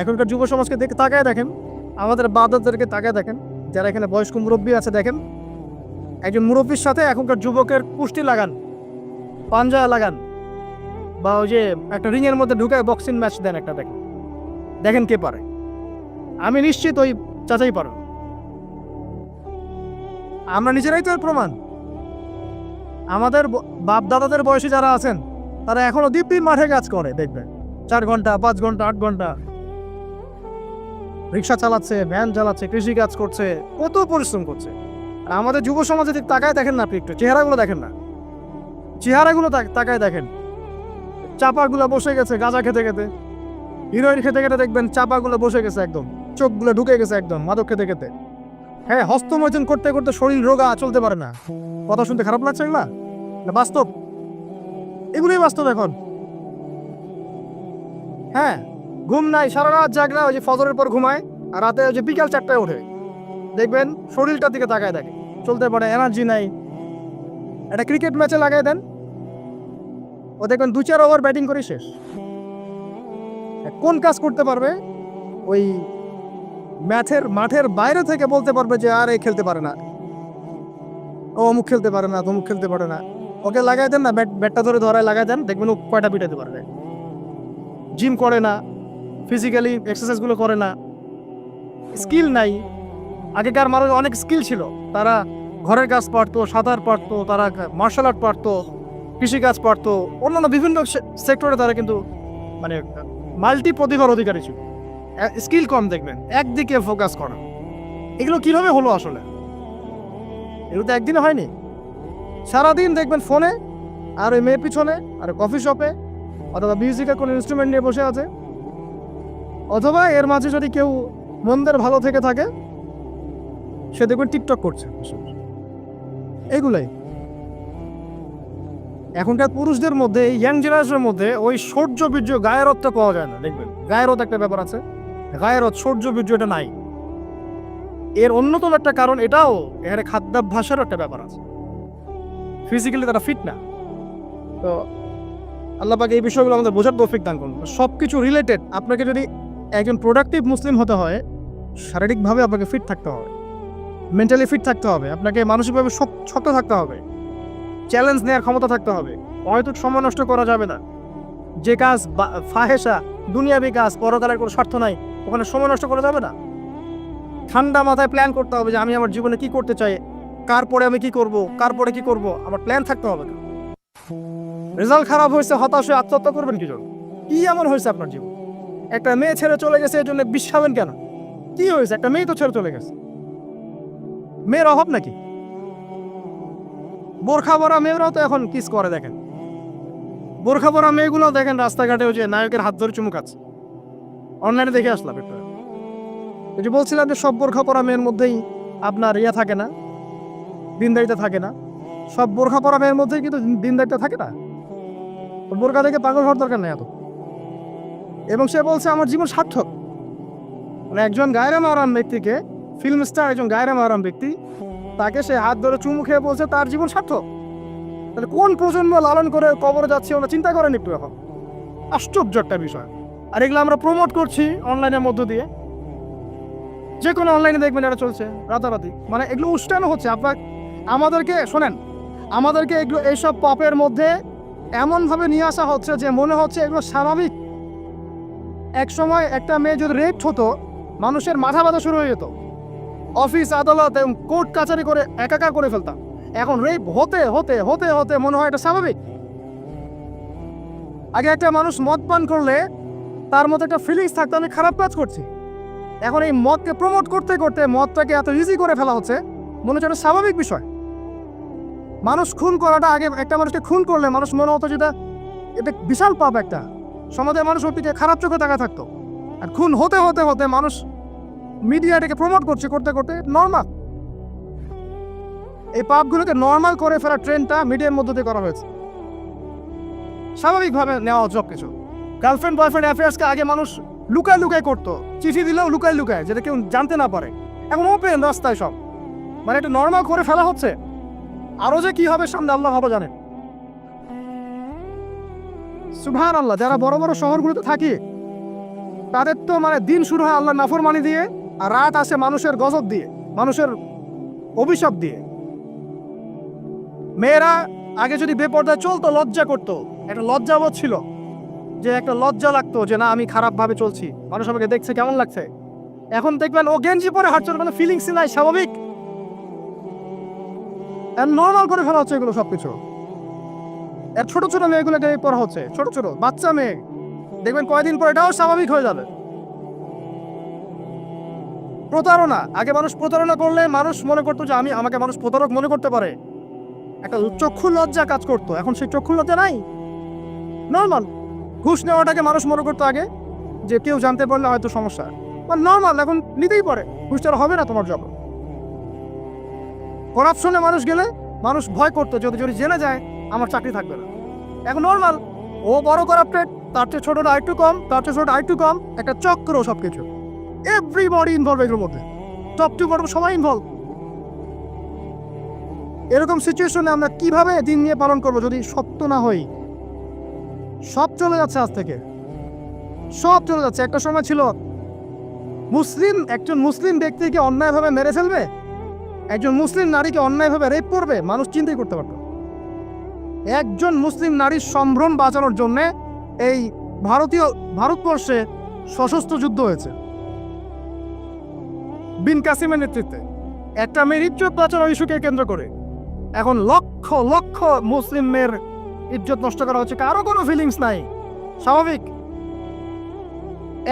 এখনকার যুব সমাজকে তাকায় দেখেন, আমাদের বাদদেরকে তাকায় দেখেন, যারা এখানে বয়স্ক মুরব্বী আছে দেখেন, একজন মুরব্বীর সাথে এখনকার যুবকের কুস্তি লাগান, পাঞ্জা লাগান, বা ওই যে একটা রিংয়ের মধ্যে ঢুকে বক্সিং ম্যাচ দেন, একটা দেখেন, দেখেন কে পারে। আমি নিশ্চিত ওই চাচাই পারো। আমরা নিজেরাই তো এর প্রমাণ। আমাদের বাপ দাদাদের বয়সী যারা আছেন তারা এখনো দিব্যি মাঠে কাজ করে, দেখবেন 4 ঘন্টা 5 ঘন্টা 8 ঘন্টা রিক্সা চালাচ্ছে, ভ্যান চালাচ্ছে, কৃষি কাজ করছে, কত পরিশ্রম করছে। আর আমাদের যুব সমাজে ঠিক তাকায় দেখেন না, আপনি একটু চেহারাগুলো দেখেন না, চেহারাগুলো তাকায় দেখেন, চাপাগুলো বসে গেছে গাঁজা খেতে খেতে, হিরোইন খেতে খেতে দেখবেন চাপাগুলো বসে গেছে একদম, চোখগুলো ঢুকে গেছে একদম মাদক খেতে খেতে। হ্যাঁ, হস্তমৈথুন করতে করতে শরীর রোগা, চলতে পারে না। কথা শুনতে খারাপ লাগছে এগুলা? না বাস্তব, এগুলোই বাস্তব এখন। হ্যাঁ, ঘুম নাই, সারা রাত জাগরা, ওই যে ফজরের পর ঘুমায়, আর রাতে ওই যে বিকাল 4টায় ওঠে, দেখবেন শরীরটার দিকে তাকায় দেখে, চলতে পারে, এনার্জি নাই। একটা ক্রিকেট ম্যাচে লাগাই দেন, ও দেখবেন 2-4 ওভার ব্যাটিং করে শেষ। কোন কাজ করতে পারবে? ওই মাঠের বাইরে থেকে বলতে পারবে যে আর এই খেলতে পারে না, ও অমুক খেলতে পারে না, তমুক খেলতে পারে না। ওকে লাগাই দেন না, ব্যাটটা ধরে ধরায় লাগাই দেন, দেখবেন ও কয়টা পিটাতে পারবে। জিম করে না, ফিজিক্যালি এক্সারসাইজগুলো করে না, স্কিল নাই। আগেকার মানুষ অনেক স্কিল ছিল, তারা ঘরের কাজ পারতো, সাঁতার পারতো, তারা মার্শাল আর্ট পারতো, কৃষিকাজ পারতো, অন্যান্য বিভিন্ন সেক্টরে তারা কিন্তু মানে মাল্টি প্রতিভার অধিকারী ছিল। স্কিল কম, দেখবেন একদিকে ফোকাস করা। এগুলো কিভাবে হলো আসলে? এগুলো তো একদিনে হয়নি। সারাদিন দেখবেন ফোনে, আর ওই মেয়ের পিছনে, আর কফি শপে, অথবা মিউজিকের কোনো ইনস্ট্রুমেন্ট নিয়ে বসে আছে, অথবা এর মাঝে যদি কেউ মন্দের ভালো থেকে থাকে সে দেখবেন টিকটক করছে। এগুলাই এখনকার পুরুষদের মধ্যে, ইয়াং জেনারেশনের মধ্যে ওই সৌর্য বীর্য গায়েরত্ব পাওয়া যায় না। দেখবেন গায়েরত একটা ব্যাপার আছে, গায়েরত সৌর্য বীর্য এটা নাই। এর অন্যতম একটা কারণ এটাও, এখানে খাদ্যাভ্যাসেরও একটা ব্যাপার আছে। ফিজিক্যালি তারা ফিট না। তো আল্লাহ পাক এই বিষয়গুলো আমাদের বোঝার তৌফিক দান করুন। সব কিছু রিলেটেড। আপনাকে যদি একজন প্রোডাক্টিভ মুসলিম হতে হয়, শারীরিকভাবে আপনাকে ফিট থাকতে হবে, মেন্টালি ফিট থাকতে হবে, আপনাকে মানসিকভাবে শক্ত থাকতে হবে, চ্যালেঞ্জ নেওয়ার ক্ষমতা থাকতে হবে, হয়তো সময় নষ্ট করা যাবে না। যে কাজ ফাহেসা, দুনিয়াবি কাজ, পরকালের কোনো স্বার্থ নাই, ওখানে সময় নষ্ট করা যাবে না। ঠান্ডা মাথায় প্ল্যান করতে হবে যে আমি আমার জীবনে কি করতে চাই, কার পরে আমি কি করব, কার পরে কি করব, আমার প্ল্যান থাকতে হবে। রেজাল্ট খারাপ হয়েছে, হতাশ হয়ে আত্মহত্যা করবেন কি জন্য? কি এমন হয়েছে আপনার জীবন? একটা মেয়ে ছেড়ে চলে গেছে, এর জন্য বিষ খাবেন কেন? কি হয়েছে? একটা মেয়ে তো ছেড়ে চলে গেছে, মেয়ের অভাব নাকি? বোরখা পরা মেয়েরাও তো এখন কিস করে, দেখেন বোরখা পরা মেয়েগুলো দেখেন রাস্তাঘাটে ওই যে নায়কের হাত ধরে চুমু খাচ্ছে। অনলাইনে দেখে আসলাম একটা, ওই যে বলছিলাম যে সব বোরখা পরা মেয়ের মধ্যেই আপনার ইয়া থাকে না, দিনদারিতা থাকে না। সব বোরখা পরা মেয়ের মধ্যেই কিন্তু দিনদারিতা থাকে না। বোরখা দেখে পাগল হওয়ার দরকার নেই এত। এবং সে বলছে আমার জীবন সার্থক। মানে একজন গায়রে মারাম ব্যক্তিকে, ফিল্ম স্টার একজন গায়রে মারাম ব্যক্তি, তাকে সে হাত ধরে চুমু খেয়ে বলছে তার জীবন সার্থক। তাহলে কোন প্রজন্ম লালন করে কবরে যাচ্ছে ওরা চিন্তা করেন একটু এখন? আশ্চর্য একটা বিষয়। আর এগুলো আমরা প্রমোট করছি অনলাইনের মধ্য দিয়ে, যে কোনো অনলাইনে দেখবেন এটা চলছে রাতারাতি। মানে এগুলো উষ্টানো হচ্ছে। আমাদেরকে শোনেন, আমাদেরকে এগুলো এইসব পাপের মধ্যে এমনভাবে নিয়ে আসা হচ্ছে যে মনে হচ্ছে এগুলো স্বাভাবিক। এক সময় একটা মেয়ে যদি রেপ হতো, মানুষের মাথা ব্যথা শুরু হয়ে যেত, অফিস আদালত কোর্ট কাচারি করে একাকার করে ফেলতাম। এখন রেপ হতে হতে হতে হতে মনে হয় এটা স্বাভাবিক। আগে একটা মানুষ মদ পান করলে তার মধ্যে একটা ফিলিংস থাকতো আমি খারাপ কাজ করছি। এখন এই মদকে প্রমোট করতে করতে মদটাকে এত ইজি করে ফেলা হচ্ছে, মনে হচ্ছে একটা স্বাভাবিক বিষয়। মানুষ খুন করাটা, আগে একটা মানুষকে খুন করলে মানুষ মনে হতো যেটা এটা বিশাল পাপ একটা। সমাজের মানুষ ওর দিকে খারাপ চোখে তাকা থাকতো, আর খুন হতে হতে হতে মানুষ মিডিয়াটাকে প্রমোট করছে, করতে করতে নর্মাল। এই পাপগুলোকে নর্মাল করে ফেলার ট্রেন্ডটা মিডিয়ার মধ্যে দিয়ে করা হয়েছে, স্বাভাবিকভাবে নেওয়া সব কিছু। গার্লফ্রেন্ড বয়ফ্রেন্ড অ্যাফেয়ার্সকে আগে মানুষ লুকায় লুকায় করতো, চিঠি দিলেও লুকায় লুকায়, যেটা কেউ জানতে না পারে। এখন ওপেন রাস্তায় সব, মানে এটা নর্মাল করে ফেলা হচ্ছে। আরো যে কি হবে সামনে আল্লাহ ভালো জানেন। সুবহানাল্লাহ। যারা বড় বড় শহরগুলোতে থাকে তাদের তো মানে দিন শুরু হয় আল্লাহর নাফরমানি দিয়ে, আর রাত আসে মানুষের গজব দিয়ে, মানুষের অভিশাপ দিয়ে। মেয়েরা আগে যদি বেপর্দায় চলতো লজ্জা করতো, একটা লজ্জাবোধ ছিল, যে একটা লজ্জা লাগতো যে না আমি খারাপ ভাবে চলছি, মানুষ আমাকে দেখছে কেমন লাগছে। এখন দেখবেন ও গেঞ্জি পরে হাঁটছে, কোনো ফিলিংস নাই, স্বাভাবিক, নর্মাল করে ফেলা হচ্ছে এগুলো সবকিছু। ছোট ছোট মেয়েগুলোকে পড়া হচ্ছে, ছোট ছোট বাচ্চা মেয়ে, দেখবেন কয়েকদিন পর এটাও স্বাভাবিক হয়ে যাবে। প্রতারণা, আগে মানুষ প্রতারণা করলে মানুষ মনে করতো যে আমাকে মানুষ প্রতারক মনে করতে পারে, একটা চক্ষু লজ্জা কাজ করতো। এখন সেই চক্ষু লজ্জা নাই, নর্মাল। ঘুষ নেওয়াটাকে মানুষ মনে করতো আগে যে কেউ জানতে পারলে হয়তো সমস্যা, নর্মাল, এখন নিতেই পারে, ঘুষটা হবে না তোমার জব। করাপশনে মানুষ গেলে মানুষ ভয় করতো, যদি যদি জেনে যায় আমার চাকরি থাকবে না। এখন নর্মাল, ও বড় করাপ্টেড, তার চেয়ে ছোটটা আরেকটু কম, তার চেয়ে ছোট আরেকটু কম, একটা চক্র সবকিছু। এভরিবডি ইনভলভ এগুলোর মধ্যে, টপ টু বটম সবাই ইনভলভ। এরকম সিচুয়েশনে আমরা কিভাবে দিন নিয়ে পালন করবো যদি সত্য না হই? সব চলে যাচ্ছে আজ থেকে, সব চলে যাচ্ছে। একটা সময় ছিল একজন মুসলিম ব্যক্তিকে অন্যায়ভাবে মেরে ফেলবে, একজন মুসলিম নারীকে অন্যায়ভাবে রেপ করবে, মানুষ চিন্তাই করতে পারত। একজন মুসলিম নারীর সম্ভ্রম বাঁচানোর জন্য এই ভারতবর্ষে সশস্ত্র যুদ্ধ হয়েছে বিন কাসিমের নেতৃত্বে, একটা মেয়ের ইজ্জত বাঁচানোর ইস্যুকে কেন্দ্র করে। এখন লক্ষ লক্ষ মুসলিম মেয়ের ইজ্জত নষ্ট করা হচ্ছে, কারো কোনো ফিলিংস নাই, স্বাভাবিক।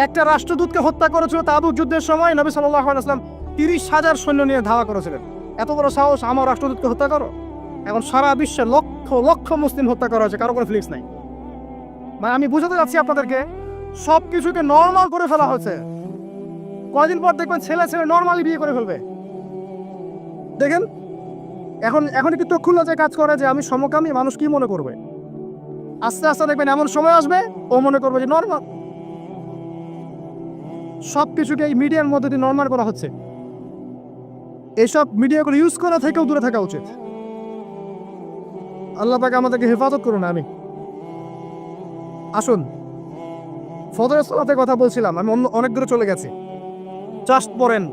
একটা রাষ্ট্রদূতকে হত্যা করেছিল তাবুক যুদ্ধের সময়, নবী সাল্লাল্লাহু আলাইহি ওয়াসাল্লাম 30,000 সৈন্য নিয়ে ধাওয়া করেছিলেন। এত বড় সাহস, আমার রাষ্ট্রদূতকে হত্যা করো? এখন সারা বিশ্বে লক্ষ লক্ষ মুসলিম হত্যা করা হচ্ছে, কারো কোনো ফিলিংস নাই। মানে আমি বুঝাতে যাচ্ছি আপনাদেরকে, সব কিছুকে নর্মাল করে ফেলা হয়েছে। কয়দিন পর দেখবেন ছেলে নর্মালি বিয়ে করে ফেলবে। দেখেন এখন একটু চক্ষু লজ্জায় কাজ করে যে আমি সমকামী, মানুষ কি মনে করবে? আস্তে আস্তে দেখবেন এমন সময় আসবে ও মনে করবে যে নর্মাল। সব কিছুকে এই মিডিয়ার মধ্যে দিয়ে নর্মাল করা হচ্ছে। এইসব মিডিয়াগুলো ইউজ করা থেকেও দূরে থাকা উচিত। আল্লাহ পাক আমাদেরকে হেফাজত করুন। আমি আসুন, ফজরের সালাতের কথা বলছিলাম, আমি অনেক দূরে চলে গেছি। জাস্ট পড়েন,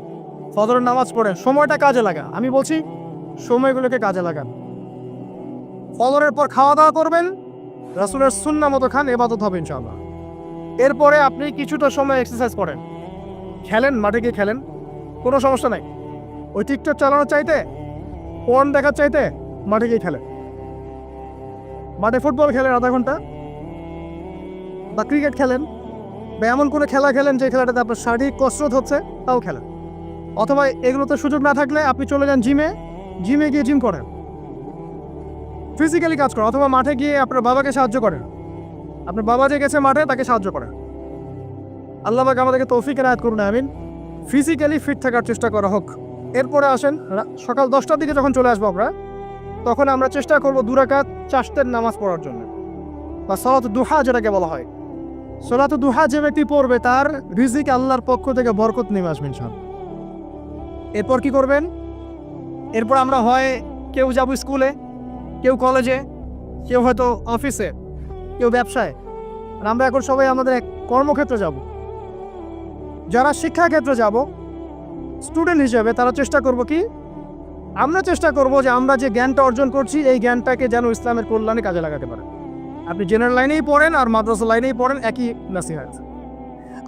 ফজরের নামাজ পড়েন, সময়টা কাজে লাগা। আমি বলছি সময়গুলোকে কাজে লাগান। ফজরের পর খাওয়া দাওয়া করবেন, রাসূলের সুন্নাহ মতো খান, ইবাদত হবে ইনশাআল্লাহ। এরপরে আপনি কিছুটা সময় এক্সারসাইজ করেন, খেলেন, মাঠে গিয়ে খেলেন, কোনো সমস্যা নাই। ওই টিকটক চালানোর চাইতে, পর্ন দেখার চাইতে মাঠে গিয়ে খেলেন। মাঠে ফুটবল খেলেন আধা ঘন্টা, বা ক্রিকেট খেলেন, বা এমন কোনো খেলা খেলেন যে খেলাটাতে আপনার শারীরিক কসরত হচ্ছে, তাও খেলেন। অথবা এগুলোতে সুযোগ না থাকলে আপনি চলে যান জিমে গিয়ে জিম করেন, ফিজিক্যালি কাজ করেন। অথবা মাঠে গিয়ে আপনার বাবাকে সাহায্য করেন, আপনার বাবা যে গেছে মাঠে তাকে সাহায্য করেন। আল্লাহ পাক আমাদেরকে তৌফিক এনায়েত করুন, আমিন। ফিজিক্যালি ফিট থাকার চেষ্টা করা হোক। এরপরে আসেন, সকাল 10টার দিকে যখন চলে আসবো আমরা, তখন আমরা চেষ্টা করবো 2 রাকাত চাশতের নামাজ পড়ার জন্য, বা সালাত দুহা যেটাকে বলা হয়। সালাত দুহা যে ব্যক্তি পড়বে তার রিজিক আল্লাহর পক্ষ থেকে বরকত নেমে আসবে ইনশাআল্লাহ। এরপর কি করবেন? এরপর আমরা হয় কেউ যাব স্কুলে, কেউ কলেজে, কেউ হয়তো অফিসে, কেউ ব্যবসায়, আর আমরা এখন সবাই আমাদের এক কর্মক্ষেত্রে যাব। যারা শিক্ষাক্ষেত্রে যাব স্টুডেন্ট হিসেবে, তারা চেষ্টা করব কি, আমরা চেষ্টা করব যে আমরা যে জ্ঞানটা অর্জন করছি এই জ্ঞানটাকে যেন ইসলামের কল্যাণে কাজে লাগাতে পারে। আপনি জেনারেল লাইনেই পড়েন আর মাদ্রাসা লাইনেই পড়েন, একই নাসিহাত।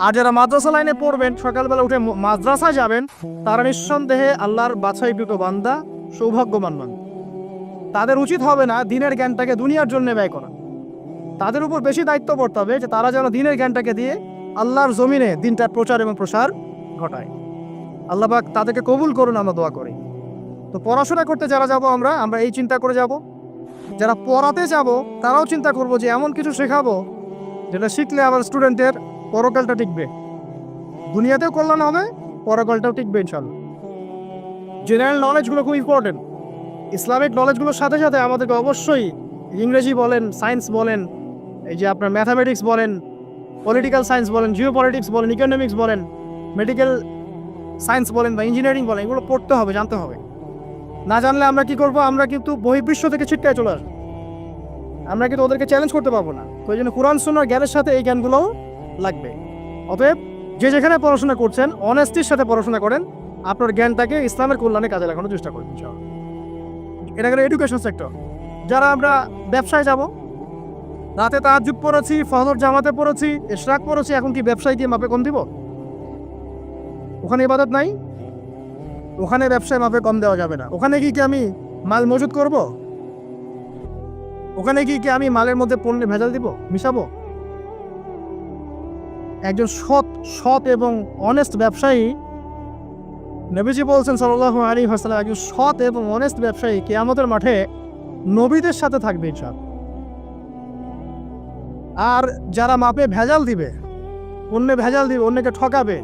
আর যারা মাদ্রাসা লাইনে পড়বেন, সকালবেলা উঠে মাদ্রাসায় যাবেন, তারা নিঃসন্দেহে আল্লাহর বাছাইকৃত বান্দা, সৌভাগ্যবান বান্দা। তাদের উচিত হবে না দিনের জ্ঞানটাকে দুনিয়ার জন্য ব্যয় করা। তাদের উপর বেশি দায়িত্ব পড়তে হবে যে তারা যেন দিনের জ্ঞানটাকে দিয়ে আল্লাহর জমিনে দিনটার প্রচার এবং প্রসার ঘটায়। আল্লাহ পাক তাদেরকে কবুল করুন, আমরা দোয়া করি। তো পড়াশোনা করতে যারা যাব আমরা এই চিন্তা করে যাব যারা পড়াতে যাব তারাও চিন্তা করব যে এমন কিছু শেখাবো যেটা শিখলে আমার স্টুডেন্টের পরকালটা টিকবে, দুনিয়াতেও কল্যাণ হবে, পরকালটাও টিকবে ইনশাল্লাহ। জেনারেল নলেজগুলো খুব ইম্পর্টেন্ট। ইসলামিক নলেজগুলোর সাথে সাথে আমাদেরকে অবশ্যই ইংরেজি বলেন, সায়েন্স বলেন, এই যে আপনার ম্যাথামেটিক্স বলেন, পলিটিক্যাল সায়েন্স বলেন, জিও পলিটিক্স বলেন, ইকোনমিক্স বলেন, মেডিকেল সায়েন্স বলেন বা ইঞ্জিনিয়ারিং বলেন, এগুলো পড়তে হবে, জানতে হবে। না জানলে আমরা কি করব? আমরা কিন্তু বহির্বিশ্ব থেকে ছিটকায় চলে আসবো, আমরা কিন্তু ওদেরকে চ্যালেঞ্জ করতে পারবো না। তো এই জন্য কোরআন সুন্নাহর জ্ঞানের সাথে এই জ্ঞানগুলোও লাগবে। অতএব যে যেখানে পড়াশোনা করছেন অনেস্টির সাথে পড়াশোনা করেন, আপনার জ্ঞানটাকে ইসলামের কল্যাণে কাজে লাগানোর চেষ্টা করবেন। এটা গেল এডুকেশন সেক্টর। যারা আমরা ব্যবসায় যাব, রাতে তাহাজ্জুদ পড়েছি, ফজর জামাতে পড়েছি, ইশরাক পড়েছি, এখন কি ব্যবসায় দিয়ে মাপে কম দিব? ওখানে ইবাদত নাই, ওখানে ব্যবসায় মাপে কম দেওয়া যাবে না। ওখানে কি আমি মাল মজুত করব? ওখানে কি আমি মালের মধ্যে পণ্যে ভেজাল দিব, মিশাবো? একজন সৎ এবং অনেস্ট ব্যবসায়ী, নবীজি বলছেন সাল্লাল্লাহু আলাইহি ওয়াসাল্লাম, একজন সৎ এবং অনেস্ট ব্যবসায়ী কিয়ামতের মাঠে নবীদের সাথে থাকবে ইনশাআল্লাহ। আর যারা মাপে ভেজাল দিবে, অন্যে ভেজাল দিবে, অন্যকে ঠকাবে,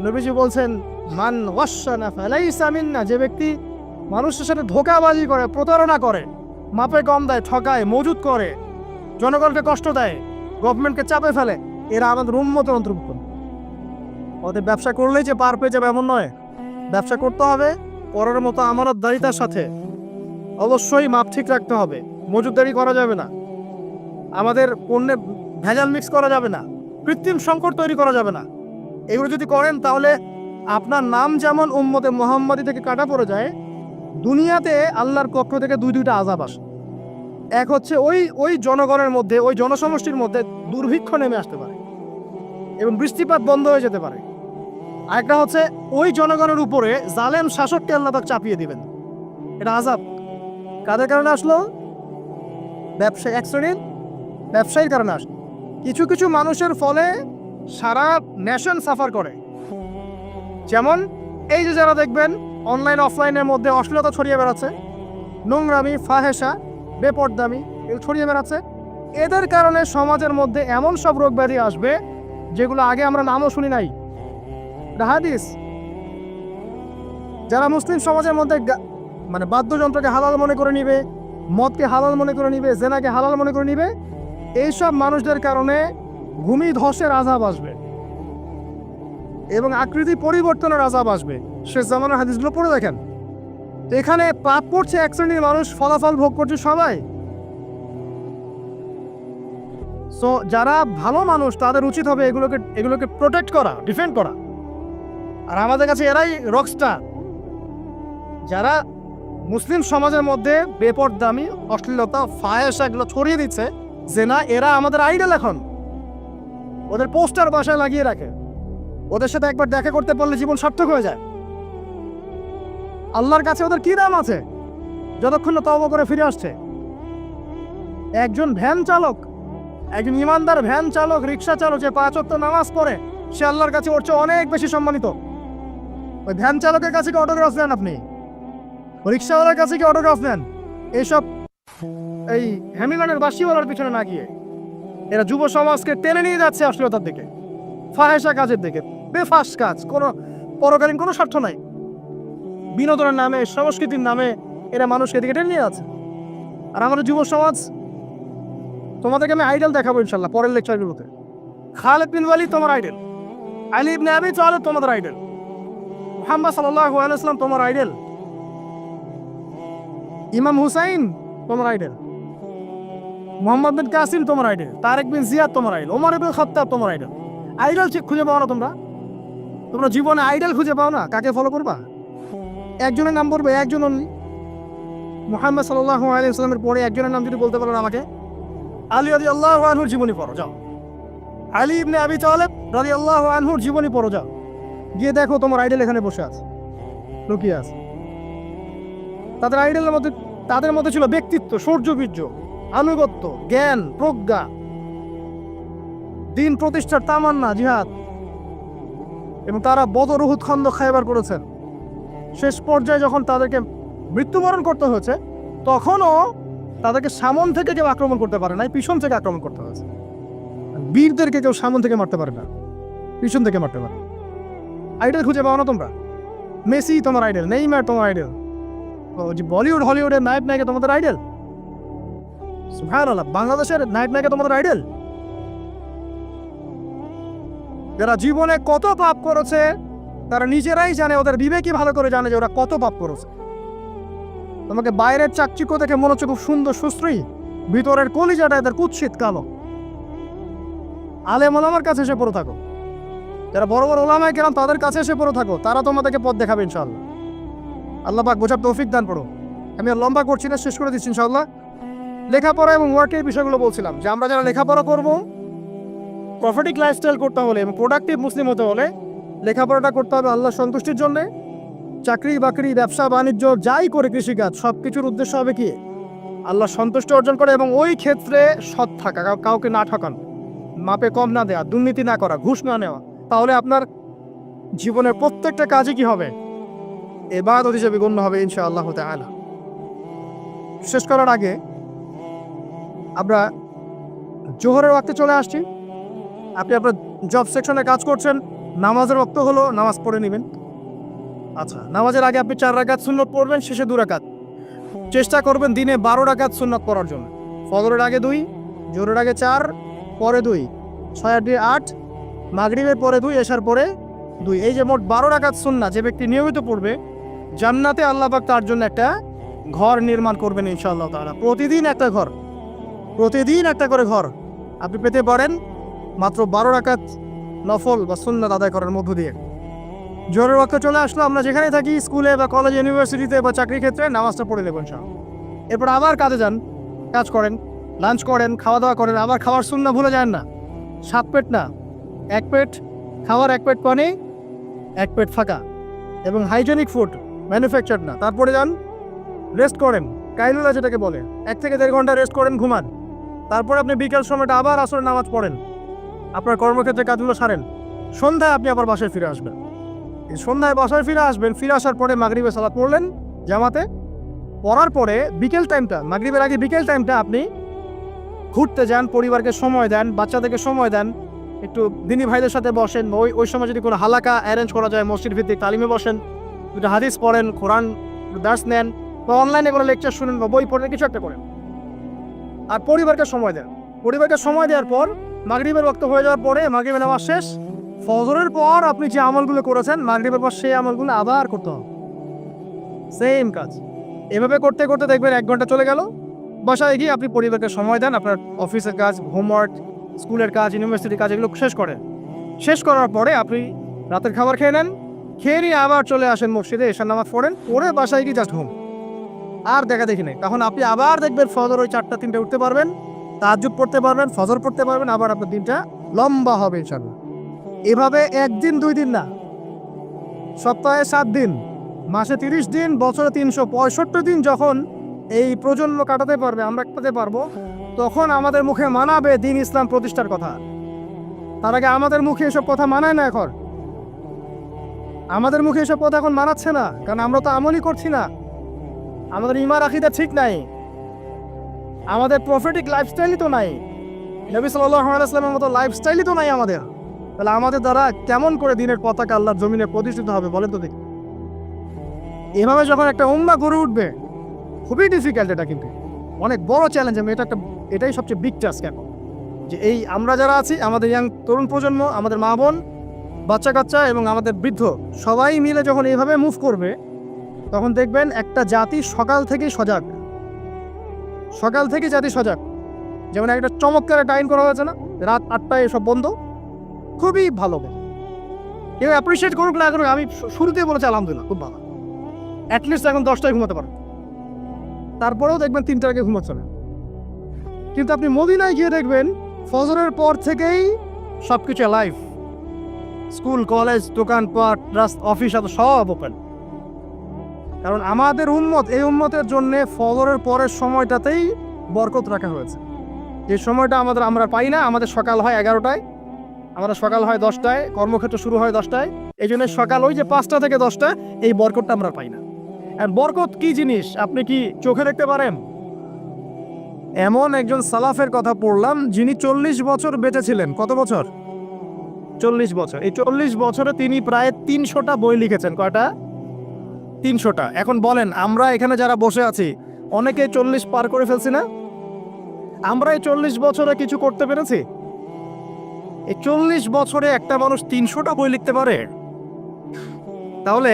নবীজি বলছেন মান ওয়াশানা ফালাইসা মিন্না, যে ব্যক্তি মানুষের সাথে ধোঁকাবাজি করে, প্রতারণা করে, মাপে কম দেয়, ঠকায়, মজুত করে, জনগণকে কষ্ট দেয়, গভর্নমেন্টকে চাপে ফেলে, এরা আমাদের উম্মতের অন্তর্ভুক্ত। ওদের ব্যবসা করলেই যে পার পেয়ে যাবে এমন নয়। ব্যবসা করতে হবে পরের মতো আমানতদারিতার সাথে, অবশ্যই মাপ ঠিক রাখতে হবে, মজুতদারি করা যাবে না, আমাদের পণ্যে ভেজাল মিক্স করা যাবে না, কৃত্রিম সংকট তৈরি করা যাবে না। এগুলো যদি করেন তাহলে আপনার নাম যেমন উম্মতে মুহাম্মাদি থেকে কাটা পড়ে যায়, দুনিয়াতে আল্লাহর পক্ষ থেকে দুইটা আযাব আসে। এক হচ্ছে ওই জনগণের মধ্যে, ওই জনসমষ্টির মধ্যে দুর্ভিক্ষ নেমে আসতে পারে এবং বৃষ্টিপাত বন্ধ হয়ে যেতে পারে। আরেকটা হচ্ছে ওই জনগণের উপরে জালেম শাসককে আল্লাহ পাক চাপিয়ে দিবেন। এটা আযাব কাদের কারণে আসলো? ব্যবসায়ী, এক শ্রেণীর ব্যবসায়ীর কারণে আসলো। কিছু কিছু মানুষের ফলে সারা নেশন সাফার করে। যেমন এই যে যারা দেখবেন অনলাইন অফলাইনের মধ্যে অশ্লীলতা ছড়িয়ে বেড়াচ্ছে, নোংরামি, ফাহেসা, বেপরদামি এগুলো ছড়িয়ে বেড়াচ্ছে, এদের কারণে সমাজের মধ্যে এমন সব রোগ ব্যাধি আসবে যেগুলো আগে আমরা নামও শুনি নাই। হাদিস। যারা মুসলিম সমাজের মধ্যে মানে বাদ্যযন্ত্রকে হালাল মনে করে নিবে, মদকে হালাল মনে করে নিবে, জেনাকে হালাল মনে করে নিবে, এইসব মানুষদের কারণে ভূমি ধসের আযাব আসবে এবং আকৃতি পরিবর্তনের আযাব আসবে। শেষ জামানার হাদিসগুলো পড়ে দেখেন। তো এখানে পাপ করছে এক শ্রেণীর মানুষ, ফলাফল ভোগ করছে সবাই। সো যারা ভালো মানুষ তাদের উচিত হবে এগুলোকে প্রোটেক্ট করা, ডিফেন্ড করা। আর আমাদের কাছে এরাই রকস্টার, যারা মুসলিম সমাজের মধ্যে বেপরদামি, অশ্লীলতা, ফাহেসা এগুলো ছড়িয়ে দিচ্ছে, জেনা, এরা আমাদের আইডল। এখন ওদের পোস্টার বাসায় লাগিয়ে রাখে, ওদের সাথে একবার দেখা করতে পারলে জীবন সার্থক হয়ে যায়। আল্লাহর কাছে ওদের কি দাম আছে যতক্ষণ না তওবা করে ফিরে আসছে? একজন ভ্যান চালক, একজন ইমানদার ভ্যান চালক, রিক্সা চালক যে 5 ওয়াক্ত নামাজ পড়ে, সে আল্লাহর কাছে ওর চেয়ে অনেক বেশি সম্মানিত। ওই ভ্যান চালকের কাছে কি অটোগ্রাফ নেন আপনি? রিক্সাওয়ালার কাছে কি অটোগ্রাফ নেন? এইসব এই হ্যামিলনের বাসিওয়ালার পিছনে না গিয়ে এরা যুব সমাজকে টেনে নিয়ে যাচ্ছে অশ্লীলতার দিকে, ফাহেসা কাজের দিকে, বেফাস কাজ, কোনো পরকালীন কোনো স্বার্থ নাই। বিনোদনের নামে, সংস্কৃতির নামে এরা মানুষকে দিকে টেনে নিয়ে যাচ্ছে। আর আমাদের যুব সমাজ, তোমাদেরকে আমি আইডল দেখাবো ইনশাল্লাহ পরের লেকচারগুলোতে। খালিদ বিন ওয়ালিদ তোমার আইডল, আলী ইবনে আবি তালিব তোমাদের আইডল, মুহাম্মদ সাল্লাল্লাহু আলাইহি ওয়াসাল্লাম তোমার আইডল, ইমাম হুসাইন তোমার আইডল, মোহাম্মদ বিন কাসিম তোমার আইডল, তারেক বিন জিয়াদ তোমার আইডল, ওমর ইবনে খাত্তাব তোমার আইডল। আইডল খুঁজে পাও না তোমরা জীবনে আইডল খুঁজে পাও না? কাকে ফলো করবা? একজনের নাম বলবে, একজন অনলি, মুহাম্মদ সাল্লাল্লাহু আলাইহি ওয়াসাল্লামের পরে একজনের নাম যদি বলতে পারো আমাকে, আলী রাদিয়াল্লাহু আনহুর জীবনী পড়ো যাও, আলী ইবনে আবি তালিব রাদিয়াল্লাহু আনহুর জীবনী পড়ো যাও, গিয়ে দেখো তোমার আইডল এখানে বসে আছে, লুকিয়ে আছে। তাদের আইডলের মধ্যে, তাদের মধ্যে ছিল ব্যক্তিত্ব, শৌর্যবীর্য, আনুগত্য, জ্ঞান, প্রজ্ঞা, দিন প্রতিষ্ঠার তামান্না, জিহাদ, এবং তারা বদর, উহুদ, খন্দক, খায়বার করেছেন। শেষ পর্যায়ে যখন তাদেরকে মৃত্যুবরণ করতে হয়েছে, তখনও তাদেরকে সামন থেকে কেউ আক্রমণ করতে পারে না, পিছন থেকে আক্রমণ করতে হয়েছে। বীরদেরকে কেউ সামন থেকে মারতে পারে না, পিছন থেকে মারতে পারে। আইডল খুঁজে পাও না তোমরা? মেসি তোমার আইডল, নেইমার তোমার আইডল, যে বলিউড হলিউডের নায়ক নায়িকা তোমাদের আইডল? সুবহানাল্লাহ, বাংলাদেশের নায়ক নায়িকা তোমাদের আইডল? যারা জীবনে কত পাপ করেছে তারা নিজেরাই জানে, ওদের বিবেকই ভালো করে জানে যে ওরা কত পাপ করেছে। তোমাকে বাইরের চাকচিক্য দেখে মনে হচ্ছে খুব সুন্দর সুশ্রী, ভিতরের কলিজাটা এদের কুৎসিত কালো। আলেম ওলামার কাছে এসে পড়ে থাকো, যারা বড় বড় ওলামায়ে কেরাম তাদের কাছে এসে পড়ে থাকো, তারা তোমাদেরকে পথ দেখাবে ইনশাআল্লাহ। আল্লাহ পাক বোঝার তৌফিক দান করো। আমি আর লম্বা করছি না, শেষ করে দিচ্ছি ইনশাআল্লাহ। লেখাপড়া এবং ওয়ার্কের বিষয়গুলো বলছিলাম যে আমরা যারা লেখাপড়া করব, প্রফিটিক লাইফস্টাইল করতে হলে এবং প্রোডাক্টিভ মুসলিম হতে হলে লেখাপড়াটা করতে হবে আল্লাহ সন্তুষ্টির জন্য। চাকরি বাকরি, ব্যবসা বাণিজ্য যাই করে, কৃষিকাজ, সব কিছুর উদ্দেশ্য হবে কি? আল্লাহ সন্তুষ্টি অর্জন করে এবং ওই ক্ষেত্রে সৎ থাকা, কাউকে না ঠকানো, মাপে কম না দেওয়া, দুর্নীতি না করা, ঘুষ না নেওয়া। তাহলে আপনার জীবনের প্রত্যেকটা কাজে কি হবে? ইবাদত হিসেবে গণ্য হবে ইনশাআল্লাহ তাআলা। শেষ করার আগে আমরা জোহরের ওয়াক্তে চলে আসছি। আপনি আপনার জব সেকশনে কাজ করছেন, নামাজের ওয়াক্ত হলো, নামাজ পড়ে নেবেন। আচ্ছা, নামাজের আগে আপনি 4 রাকাত সুন্নত পড়বেন, শেষে 2 রাকাত। চেষ্টা করবেন দিনে 12 রাকাত সুন্নত পড়ার জন্য। ফজরের আগে 2, জোহরের আগে 4, পরে 2, 6 আর 2 8, মাগরিবের পরে 2, এশার পরে 2। এই যে মোট 12 রাকাত সুন্নাত যে ব্যক্তি নিয়মিত পড়বে, জান্নাতে আল্লাহ পাক তার জন্য একটা ঘর নির্মাণ করবেন ইনশাআল্লাহ তাআলা। প্রতিদিন একটা ঘর, প্রতিদিন একটা করে ঘর আপনি পেতে পারেন মাত্র 12 রাকাত নফল বা সুন্নাত আদায় করার মধ্য দিয়ে। জোহরের ওয়াক্ত চলে আসলো, আমরা যেখানে থাকি, স্কুলে বা কলেজ, ইউনিভার্সিটিতে বা চাকরির ক্ষেত্রে, নামাজটা পড়ে নেবেন ইনশাআল্লাহ। এরপর আবার কাজে যান, কাজ করেন, লাঞ্চ করেন, খাওয়া দাওয়া করেন। আবার খাওয়ার সুন্নাত ভুলে যান না। 7 পেট না, 1 পেট খাওয়ার, 1 পেট পানি, 1 পেট ফাঁকা, এবং হাইজেনিক ফুড, ম্যানুফ্যাকচার না। তারপরে যান, রেস্ট করেন, কাইলুলা যেটাকে বলে, 1 থেকে 1.5 ঘন্টা রেস্ট করেন, ঘুমান। তারপর আপনি বিকেল সময়টা আবার আসরের নামাজ পড়েন, আপনার কর্মক্ষেত্রে কাজগুলো সারেন। সন্ধ্যায় আপনি আবার বাসায় ফিরে আসবেন। সন্ধ্যায় বাসায় ফিরে আসবেন, ফিরে আসার পরে মাগরিবের সালাত পড়লেন জামাতে। পড়ার পরে বিকেল টাইমটা, মাগরিবের আগে বিকেল টাইমটা আপনি ঘুরতে যান, পরিবারকে সময় দেন, বাচ্চাদেরকে সময় দেন, একটু দিনী ভাইদের সাথে বসেন। ওই সময় যদি কোনো হালাকা অ্যারেঞ্জ করা যায়, মসজিদ ভিত্তিক তালিমে বসেন, দুটো হাদিস পড়েন, কোরআন দার্স নেন, বা অনলাইনে কোনো লেকচার শুনেন বা বই পড়েন, কিছু একটা করেন। আর পরিবারকে সময় দেন। পরিবারকে সময় দেওয়ার পর মাগরিবের ওয়াক্ত হয়ে যাওয়ার পরে, মাগরিবের নামাজ শেষ, ফজরের পর আপনি যে আমলগুলো করেছেন মাগরিবের পর, সেই আমলগুলো আবার করতে হবে, সেম কাজ। এভাবে করতে করতে দেখবেন 1 ঘন্টা চলে গেল। বাসায় গিয়ে আপনি পরিবারকে সময় দেন, আপনার অফিসের কাজ, হোমওয়ার্ক, স্কুলের কাজ, ইউনিভার্সিটির কাজ, এগুলো শেষ করেন। শেষ করার পরে আপনি রাতের খাবার খেয়ে নেন, খেয়ে নিয়ে আবার চলে আসেন মসজিদে, এশার নামাজ পড়েন, পড়ে বাসায় গিয়ে জাস্ট ঘুম, আর দেখা দেখি নেই। তখন আপনি আবার দেখবেন ফজর ওই 4টা 3টে উঠতে পারবেন, তাহাজ্জুদ পড়তে পারবেন, ফজর পড়তে পারবেন, আবার আপনার দিনটা লম্বা হবে ইনশাআল্লাহ। এভাবে 1 দিন 2 দিন না, সপ্তাহে 7 দিন, মাসে 30 দিন, বছরে 365 দিন যখন এই প্রজন্ম কাটাতে পারবে, আমরা কাটাতে পারবো, তখন আমাদের মুখে মানাবে দিন ইসলাম প্রতিষ্ঠার কথা। তার আগে আমাদের মুখে এসব কথা মানায় না। এখন আমাদের মুখে এসব কথা এখন মানাচ্ছে না, কারণ আমরা তো আমলই করছি না। আমাদের ঈমান আকীদা ঠিক নাই, আমাদের প্রফেটিক লাইফস্টাইলই তো নাই, নবী সাল্লাল্লাহু আলাইহি ওয়াসাল্লামের মতো লাইফস্টাইলই তো নাই আমাদের। তাহলে আমাদের দ্বারা কেমন করে দিনের পতাকা আল্লাহর জমিনে প্রতিষ্ঠিত হবে বলেন তো দেখি? এভাবে যখন একটা উম্মাহ গড়ে উঠবে, খুবই ডিফিকাল্ট, এটা কিন্তু অনেক বড় চ্যালেঞ্জ। এটাই সবচেয়ে বিগ টাস্ক এখন, যে এই আমরা যারা আছি, আমাদের ইয়াং তরুণ প্রজন্ম, আমাদের মা বোন, বাচ্চা কাচ্চা এবং আমাদের বৃদ্ধ, সবাই মিলে যখন এইভাবে মুভ করবে, তখন দেখবেন একটা জাতি সকাল থেকেই সজাগ, সকাল থেকে জাতি সজাগ। যেমন একটা চমৎকার একটা আইন করা হয়েছে না, রাত 8টায় সব বন্ধ, খুবই ভালো। কেউ অ্যাপ্রিসিয়েট করুক না করুক, আমি শুরুতেই বলেছি আলহামদুলিল্লাহ, খুব ভালো। অ্যাটলিস্ট এখন 10টায় ঘুমাতে পারেন, তারপরেও দেখবেন 3টার আগে ঘুমাচ্ছে না। কিন্তু আপনি মদিনায় গিয়ে দেখবেন ফজরের পর থেকেই সব কিছু লাইভ, স্কুল, কলেজ, দোকানপাট, অফিস সব ওপেন। কারণ আমাদের উম্মত, এই উম্মতের জন্য ফজরের পরের সময়টাতেই বরকত রাখা হয়েছে। যে সময়টা আমরা পাই না, আমাদের সকাল হয় 11টায়, আমাদের সকাল হয় 10টায়, কর্মক্ষেত্র শুরু হয় 10টায়। এই জন্য সকাল ওই যে 5টা থেকে 10টা, এই বরকতটা আমরা পাই না। আর বরকত কি জিনিস আপনি কি চোখে দেখতে পারেন? এমন একজন সালাফের কথা পড়লাম যিনি 40 বছর বেঁচে ছিলেন। কত বছর? 40 বছর। এই 40 বছরে তিনি প্রায় 300টা বই লিখেছেন। কয়টা? 300টা। এখন বলেন, আমরা এখানে যারা বসে আছি অনেকে 40 পার করে ফেলছি না? আমরা এই 40 বছরে কিছু করতে পেরেছি? এই 40 বছরে একটা মানুষ 300টা বই লিখতে পারে? তাহলে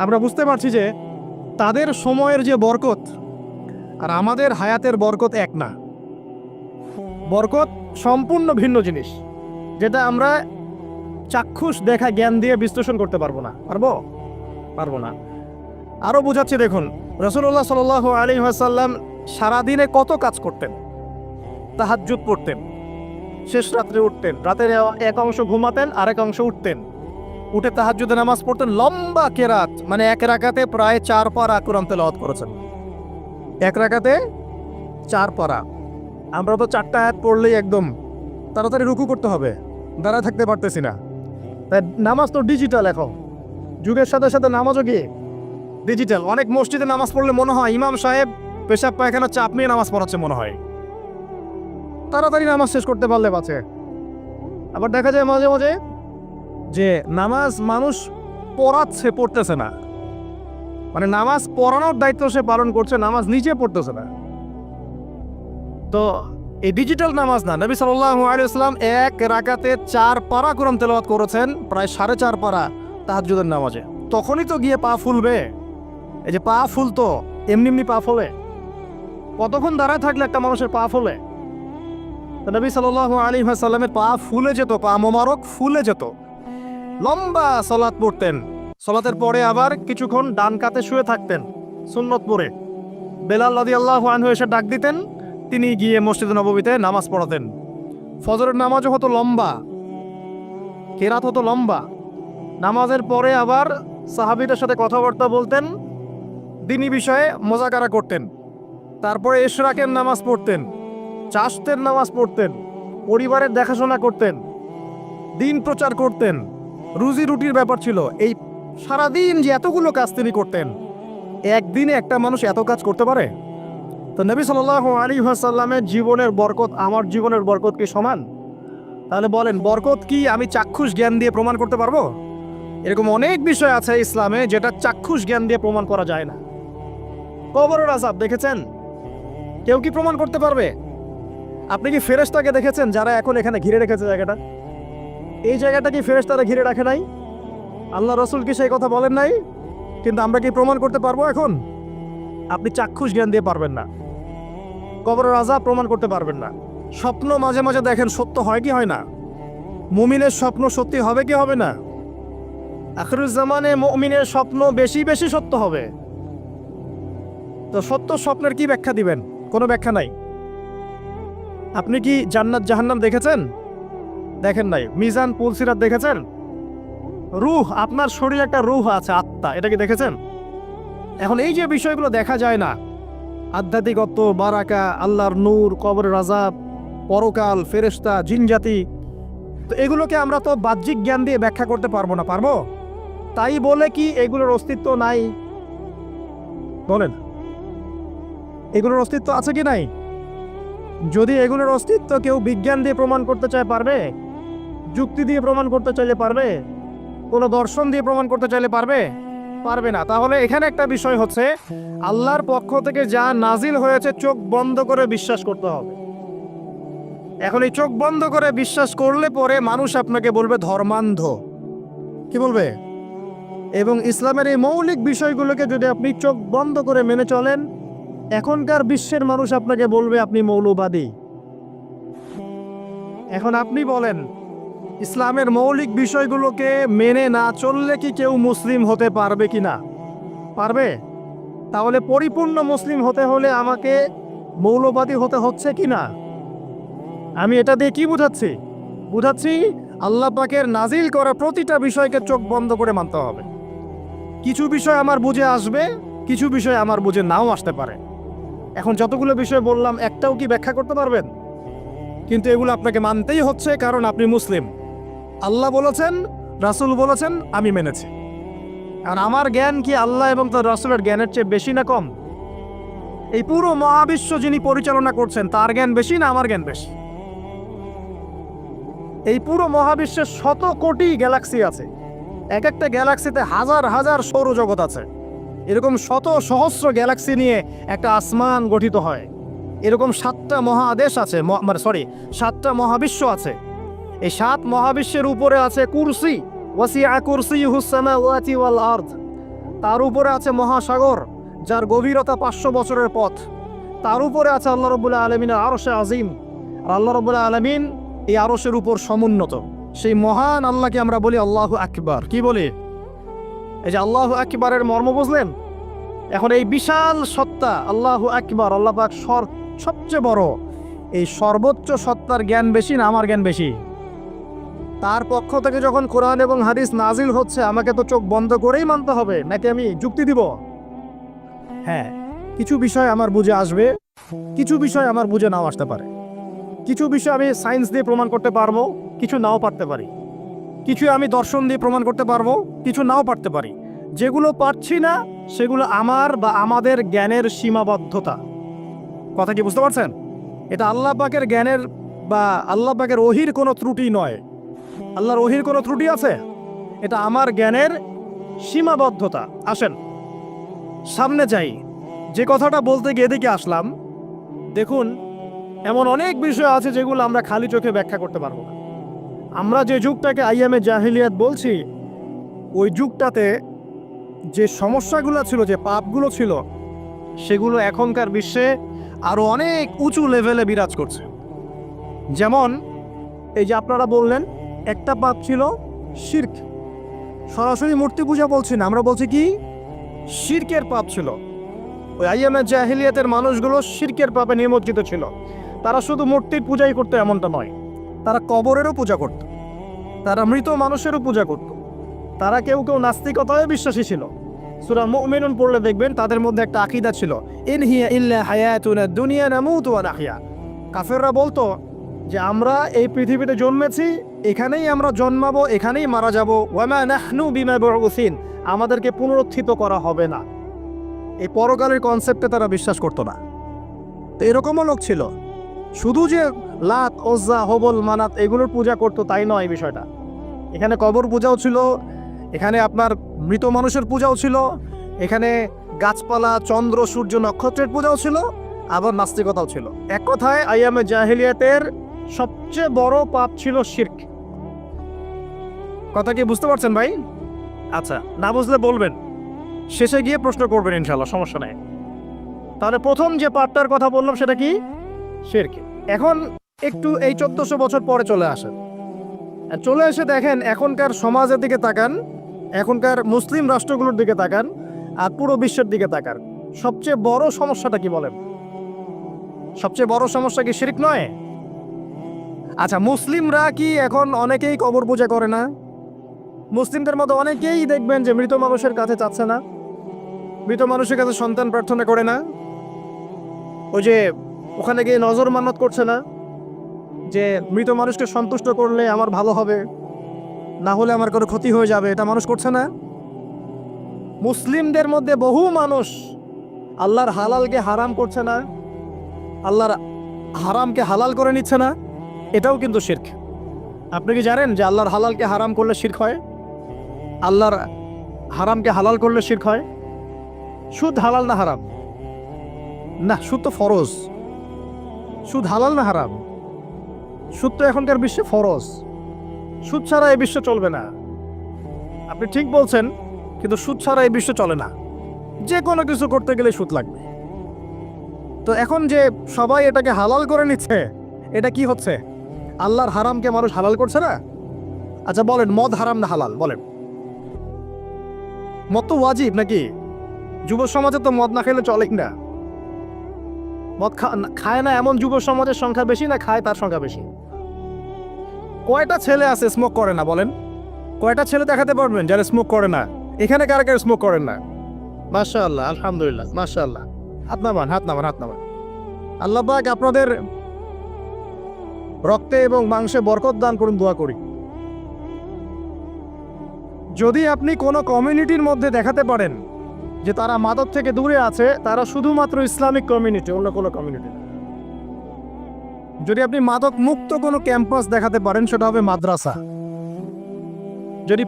আমরা বুঝতে পারছি যে তাদের সময়ের যে বরকত আর আমাদের হায়াতের বরকত এক না। বরকত সম্পূর্ণ ভিন্ন জিনিস, যেটা আমরা চাক্ষুষ দেখা জ্ঞান দিয়ে বিশ্লেষণ করতে পারবো না। পারবো না। আরও বোঝাচ্ছি দেখুন, রাসূলুল্লাহ সাল্লাল্লাহু আলাইহি ওয়াসাল্লাম সারাদিনে কত কাজ করতেন। তাহাজ্জুদ পড়তেন, শেষ রাত্রে উঠতেন, রাতের এক অংশ ঘুমাতেন, আরেক অংশ উঠতেন, উঠে তাহাজ্জুদের নামাজ পড়তেন, লম্বা কেরাত, মানে এক রাকাতে প্রায় 4 পারা কোরআন তেলাওয়াত করেছেন। এক রাকাতে 4 পারা। আমরা তো 4টা আয়াত পড়লেই একদম তাড়াতাড়ি রুকু করতে হবে, দাঁড়ায় থাকতে পারতেছি না। তাই নামাজ তো ডিজিটাল, এখন যুগের সাথে সাথে নামাজও কি ডিজিটাল। অনেক মসজিদে নামাজ পড়লে মনে হয় ইমাম সাহেব পেশাব পায়খানা চাপ নিয়ে নামাজ পড়াচ্ছে মনে হয়। তাড়াতাড়ি নামাজ শেষ করতে পারলে বাঁচে। আবার দেখা যায় মাঝে মাঝে যে নামাজ মানুষ পড়াচ্ছে, পড়তেছে না, মানে নামাজ পড়ানোর দায়িত্ব সে পালন করছে, নামাজ নিজে পড়তেছে না। তো এই ডিজিটাল নামাজ না। নবী সাল্লাল্লাহু আলাইহি ওয়াসাল্লাম এক রাকাতে 4 পারা কোরআন তেলাওয়াত করেছেন, প্রায় 4.5 পারা তাহাজ্জুদের নামাজে। তখনই তো গিয়ে পা ফুলবে। এই যে পা ফুলতো, এমনি এমনি পা ফলে? কতক্ষণ দাঁড়ায় থাকলে একটা মানুষের পা ফলে? তো নবী সাল্লাল্লাহু আলাইহি ওয়াসাল্লামের পা ফুলে যেত, পা মোবারক ফুলে যেত। লম্বা সালাত পড়তেন, সালাতের পরে আবার কিছুক্ষণ ডান কাতে শুয়ে থাকতেন সুন্নত পড়ে। বেলাল রাদিয়াল্লাহু আনহু এসে ডাক দিতেন, তিনি গিয়ে মসজিদে নববীতে নামাজ পড়াতেন। ফজরের নামাজও হতো লম্বা, কেরাত হতো লম্বা। নামাজের পরে আবার সাহাবীদের সাথে কথাবার্তা বলতেন, দ্বীনি বিষয়ে মোজাকারা করতেন। তারপরে ইশরাকের নামাজ পড়তেন, চাশতের নামাজ পড়তেন, পরিবারের দেখাশোনা করতেন, দিন প্রচার করতেন, রুজি রুটির ব্যাপার ছিল। এই সারাদিন যে এতগুলো কাজ তিনি করতেন, একদিনে একটা মানুষ এত কাজ করতে পারে? তো নবী সাল্লাল্লাহু আলাইহি ওয়াসাল্লামের জীবনের বরকত আমার জীবনের বরকত কি সমান? তাহলে বলেন, বরকত কি আমি চাক্ষুষ জ্ঞান দিয়ে প্রমাণ করতে পারবো? এরকম অনেক বিষয় আছে ইসলামে যেটা চাক্ষুষ জ্ঞান দিয়ে প্রমাণ করা যায় না। কবরের আযাব দেখেছেন? কেউ কি প্রমাণ করতে পারবে? আপনি কি ফেরেশতাকে দেখেছেন যারা এখন এখানে ঘিরে রেখেছে জায়গাটা? এই জায়গাটা কি ফেরেশতারা ঘিরে রাখে নাই? আল্লাহ রাসূল কি সেই কথা বলেন নাই? কিন্তু আমরা কি প্রমাণ করতে পারবো এখন? আপনি চাক্ষুষ জ্ঞান দিয়ে পারবেন না। কবরের আযাব প্রমাণ করতে পারবেন না। স্বপ্ন মাঝে মাঝে দেখেন, সত্য হয় কি হয় না? মুমিনের স্বপ্ন সত্যি হবে কি হবে না? আখিরুজ জামানে মুমিনের স্বপ্ন বেশি বেশি সত্য হবে। তো সত্য স্বপ্নের কি ব্যাখ্যা দিবেন? কোনো ব্যাখ্যা নাই। আপনি কি জান্নাত জাহান্নাম দেখেছেন? দেখেন নাই। মিজান পুলসিরাত দেখেছেন? রূহ, আপনার শরীরে একটা রূহ আছে, আত্মা, এটা কি দেখেছেন? এখন এই যে বিষয়গুলো দেখা যায় না, আধ্যাত্মিকত্ব, বারাকা, আল্লাহর নূর, কবরের আযাব, পরকাল, ফেরেশতা, জিনজাতি, তো এগুলোকে আমরা তো বাহ্যিক জ্ঞান দিয়ে ব্যাখ্যা করতে পারবো না। পারবো? তাই বলে কি এগুলোর অস্তিত্ব নাই? বলেন, এগুলোর অস্তিত্ব আছে কি নাই? যদি এগুলোর অস্তিত্ব কেউ বিজ্ঞান দিয়ে প্রমাণ করতে চায়, পারবে? যুক্তি দিয়ে প্রমাণ করতে চাইলে পারবে? কোনো দর্শন দিয়ে প্রমাণ করতে চাইলে পারবে? পারবে না। তাহলে এখানে একটা বিষয় হচ্ছে, আল্লাহর পক্ষ থেকে যা নাজিল হয়েছে চোখ বন্ধ করে বিশ্বাস করতে হবে। এখন এই চোখ বন্ধ করে বিশ্বাস করলে পরে মানুষ আপনাকে বলবে ধর্মান্ধ। কি বলবে? এবং ইসলামের এই মৌলিক বিষয়গুলোকে যদি আপনি চোখ বন্ধ করে মেনে চলেন, এখনকার বিশ্বের মানুষ আপনাকে বলবে আপনি মৌলবাদী। এখন আপনি বলেন, ইসলামের মৌলিক বিষয়গুলোকে মেনে না চললে কি কেউ মুসলিম হতে পারবে কি না? পারবে? তাহলে পরিপূর্ণ মুসলিম হতে হলে আমাকে মৌলবাদী হতে হচ্ছে কি না? আমি এটা দিয়ে কি বুঝাচ্ছি? বুঝাচ্ছি আল্লাহ পাকের নাজিল করা প্রতিটা বিষয়কে চোখ বন্ধ করে মানতে হবে। কিছু বিষয় আমার বুঝে আসবে, কিছু বিষয় আমার বুঝে নাও আসতে পারে। এখন যতগুলো বিষয় বললাম, একটাও কি ব্যাখ্যা করতে পারবেন? কিন্তু এগুলো আপনাকে মানতেই হচ্ছে, কারণ আপনি মুসলিম। আল্লাহ বলেছেন, রাসূল বলেছেন, আমি মেনেছি। আর আমার জ্ঞান কি আল্লাহ এবং তার রাসূলের জ্ঞানের চেয়ে বেশি না কম? এই পুরো মহাবিশ্ব যিনি পরিচালনা করছেন তার জ্ঞান বেশি না আমার জ্ঞান বেশি? এই পুরো মহাবিশ্বের শত কোটি গ্যালাক্সি আছে, এক একটা গ্যালাক্সিতে হাজার হাজার সৌরজগৎ আছে। এরকম শত সহস্র গ্যালাক্সি নিয়ে একটা আসমান গঠিত হয়। এরকম 7টা মহাদেশ আছে, সাতটা মহাবিশ্ব আছে। এই 7 মহাবিশ্বের উপরে আছে কুরসি, ওয়াসিআ কুরসিয়ুহুস সামাওয়াতি ওয়াল আরদ। তার উপরে আছে মহাসাগর, যার গভীরতা 500 বছরের পথ। তার উপরে আছে আল্লাহ রাব্বুল আলামিনের আরশে আজিম। আর আল্লাহ রাব্বুল আলামিন এই আরশের উপর সমুন্নত। সেই মহান আল্লাহকে আমরা বলি আল্লাহু আকবার। কি বলি? এই যে আল্লাহু আকবারের মর্ম বুঝলেন? এখন এই বিশাল সত্তা আল্লাহু আকবার, আল্লাহ পাক সবচেয়ে বড়, এই সর্বোচ্চ সত্তার জ্ঞান বেশি না আমার জ্ঞান বেশি? তার পক্ষ থেকে যখন কোরআন এবং হাদিস নাজিল হচ্ছে, আমাকে তো চোখ বন্ধ করেই মানতে হবে, নাকি আমি যুক্তি দিব? হ্যাঁ, কিছু বিষয় আমার বুঝে আসবে, কিছু বিষয় আমার বুঝে নাও আসতে পারে। কিছু বিষয় আমি সায়েন্স দিয়ে প্রমাণ করতে পারবো, কিছু নাও পারতে পারি। কিছু আমি দর্শন দিয়ে প্রমাণ করতে পারবো, কিছু নাও পারতে পারি। যেগুলো পারছি না সেগুলো আমার বা আমাদের জ্ঞানের সীমাবদ্ধতা। কথা কি বুঝতে পারছেন? এটা আল্লাহ পাকের জ্ঞানের বা আল্লাহ পাকের ওহির কোনো ত্রুটি নয়। আল্লাহর ওহির কোনো ত্রুটি আছে? এটা আমার জ্ঞানের সীমাবদ্ধতা। আসেন সামনে যাই। যে কথাটা বলতে গিয়ে এদিকে আসলাম, দেখুন এমন অনেক বিষয় আছে যেগুলো আমরা খালি চোখে ব্যাখ্যা করতে পারবো না। আমরা যে যুগটাকে আইয়ামে জাহিলিয়াত বলছি, ওই যুগটাতে যে সমস্যাগুলো ছিল, যে পাপগুলো ছিল, সেগুলো এখনকার বিশ্বে আরো অনেক উঁচু লেভেলে বিরাজ করছে। যেমন এই যে আপনারা বললেন, একটা পাপ ছিল শিরক। সরাসরি মূর্তি পূজা বলছি না, আমরা বলছি কি শিরকের পাপ ছিল। ওই আইয়ামে জাহিলিয়াতের মানুষগুলো শিরকের পাপে নিমজ্জিত ছিল। তারা শুধু মূর্তির পূজাই করতো এমনটা নয়, তারা কবরেরও পূজা করত, তারা মৃত মানুষেরও পূজা করত। তারা কেউ কেউ নাস্তিকতায় বিশ্বাসী ছিল। সূরা মুমিনুন পড়লে দেখবেন তাদের মধ্যে একটা আকীদা ছিল, ইন হিয়া ইল্লা হায়াতুনা দুনিয়া নামুতু ওয়া নাহইয়া। কাফেররা বলতো যে আমরা এই পৃথিবীতে জন্মেছি, এখানেই আমরা জন্মাবো, এখানেই মারা যাব। ওয়া মা নাহনু বিমাবউসিন, আমাদেরকে পুনরুত্থিত করা হবে না। এই পরকালের কনসেপ্টে তারা বিশ্বাস করতো না। তো এরকমও লোক ছিল। শুধু যে লাত, ওজ্জা, হবল, মানাত এগুলোর পূজা করতো তাই নয় বিষয়টা। এখানে কবর পূজাও ছিল, এখানে আপনার মৃত মানুষের পূজাও ছিল, এখানে গাছপালা, চন্দ্র, সূর্য, নক্ষত্রের পূজাও ছিল, আবার নাস্তিকতাও ছিল। এক কথায় আইয়ামে জাহিলিয়াতের সবচেয়ে বড় পাপ ছিল শিরক। কথা কি বুঝতে পারছেন ভাই? আচ্ছা, না বুঝলে বলবেন, শেষে গিয়ে প্রশ্ন করবেন ইনশাআল্লাহ, সমস্যা নেই। তাহলে প্রথম যে পাপটার কথা বললাম সেটা কি? শিরক। এখন একটু এই 1400 বছর পরে চলে আসেন। চলে এসে দেখেন এখনকার সমাজের দিকে তাকান, এখনকার মুসলিম রাষ্ট্রগুলোর দিকে তাকান, আর পুরো বিশ্বের দিকে তাকান। সবচেয়ে বড় সমস্যাটা কি বলেন? সবচেয়ে বড় সমস্যা কি শিরক নয়? আচ্ছা, মুসলিমরা কি এখন অনেকেই কবর পূজা করে না? মুসলিমদের মধ্যে অনেকেই দেখবেন যে মৃত মানুষের কাছে চাচ্ছে না, মৃত মানুষের কাছে সন্তান প্রার্থনা করে না, ওই যে ওখানে গিয়ে নজর মান্নত করছে না যে মৃত মানুষকে সন্তুষ্ট করলে আমার ভালো হবে, না হলে আমার কোনো ক্ষতি হয়ে যাবে, এটা মানুষ করছে না। মুসলিমদের মধ্যে বহু মানুষ আল্লাহর হালালকে হারাম করছে না, আল্লাহর হারামকে হালাল করে নিচ্ছে না, এটাও কিন্তু শিরক। আপনি কি জানেন যে আল্লাহর হালালকে হারাম করলে শিরক হয়? আল্লাহর হারামকে হালাল করলে শিরক হয়? সুদ হালাল না হারাম? না, সুদ তো ফরজ। সুদ হালাল না হারাম? সুদ তো এখনকার বিশ্বে ফরজ। সুদ ছাড়া এই বিশ্ব চলবে না। আপনি ঠিক বলছেন, কিন্তু সুদ ছাড়া এই বিশ্ব চলে না। যে কোনো কিছু করতে গেলে সুদ লাগবে। তো এখন যে সবাই এটাকে হালাল করে নিচ্ছে, এটা কি হচ্ছে? আল্লাহর হারামকে মানুষ হালাল করছে না? আচ্ছা বলেন, মদ হারাম না হালাল? বলেন। মদ তো ওয়াজিব নাকি? যুব সমাজে তো মদ না খেলে চলেই না। মদ খায় না এমন যুব সমাজের সংখ্যা বেশি, না খায় তার সংখ্যা বেশি? কয়টা ছেলে আছে স্মোক করে না? বলেন, কয়টা ছেলে দেখাতে পারবেন যারা স্মোক করে না? এখানে কারা কারা স্মোক করেন না? মাশাআল্লাহ, আলহামদুলিল্লাহ, মাশাআল্লাহ। হাত নামান, হাত নামান, হাত নামান। আল্লাহ পাক আপনাদের রক্তে এবং মাংসে বরকত দান করুন, দোয়া করি। যদি আপনি কোনো কমিউনিটির মধ্যে দেখাতে পারেন যে তারা মাদক থেকে দূরে আছে, তারা শুধুমাত্র ইসলামিক কমিউনিটি, অন্য কোনো কমিউনিটি না। যদি আপনি মাদক মুক্ত কোনো ক্যাম্পাস দেখাতে পারেন, সেটা হবে মাদ্রাসা। যদি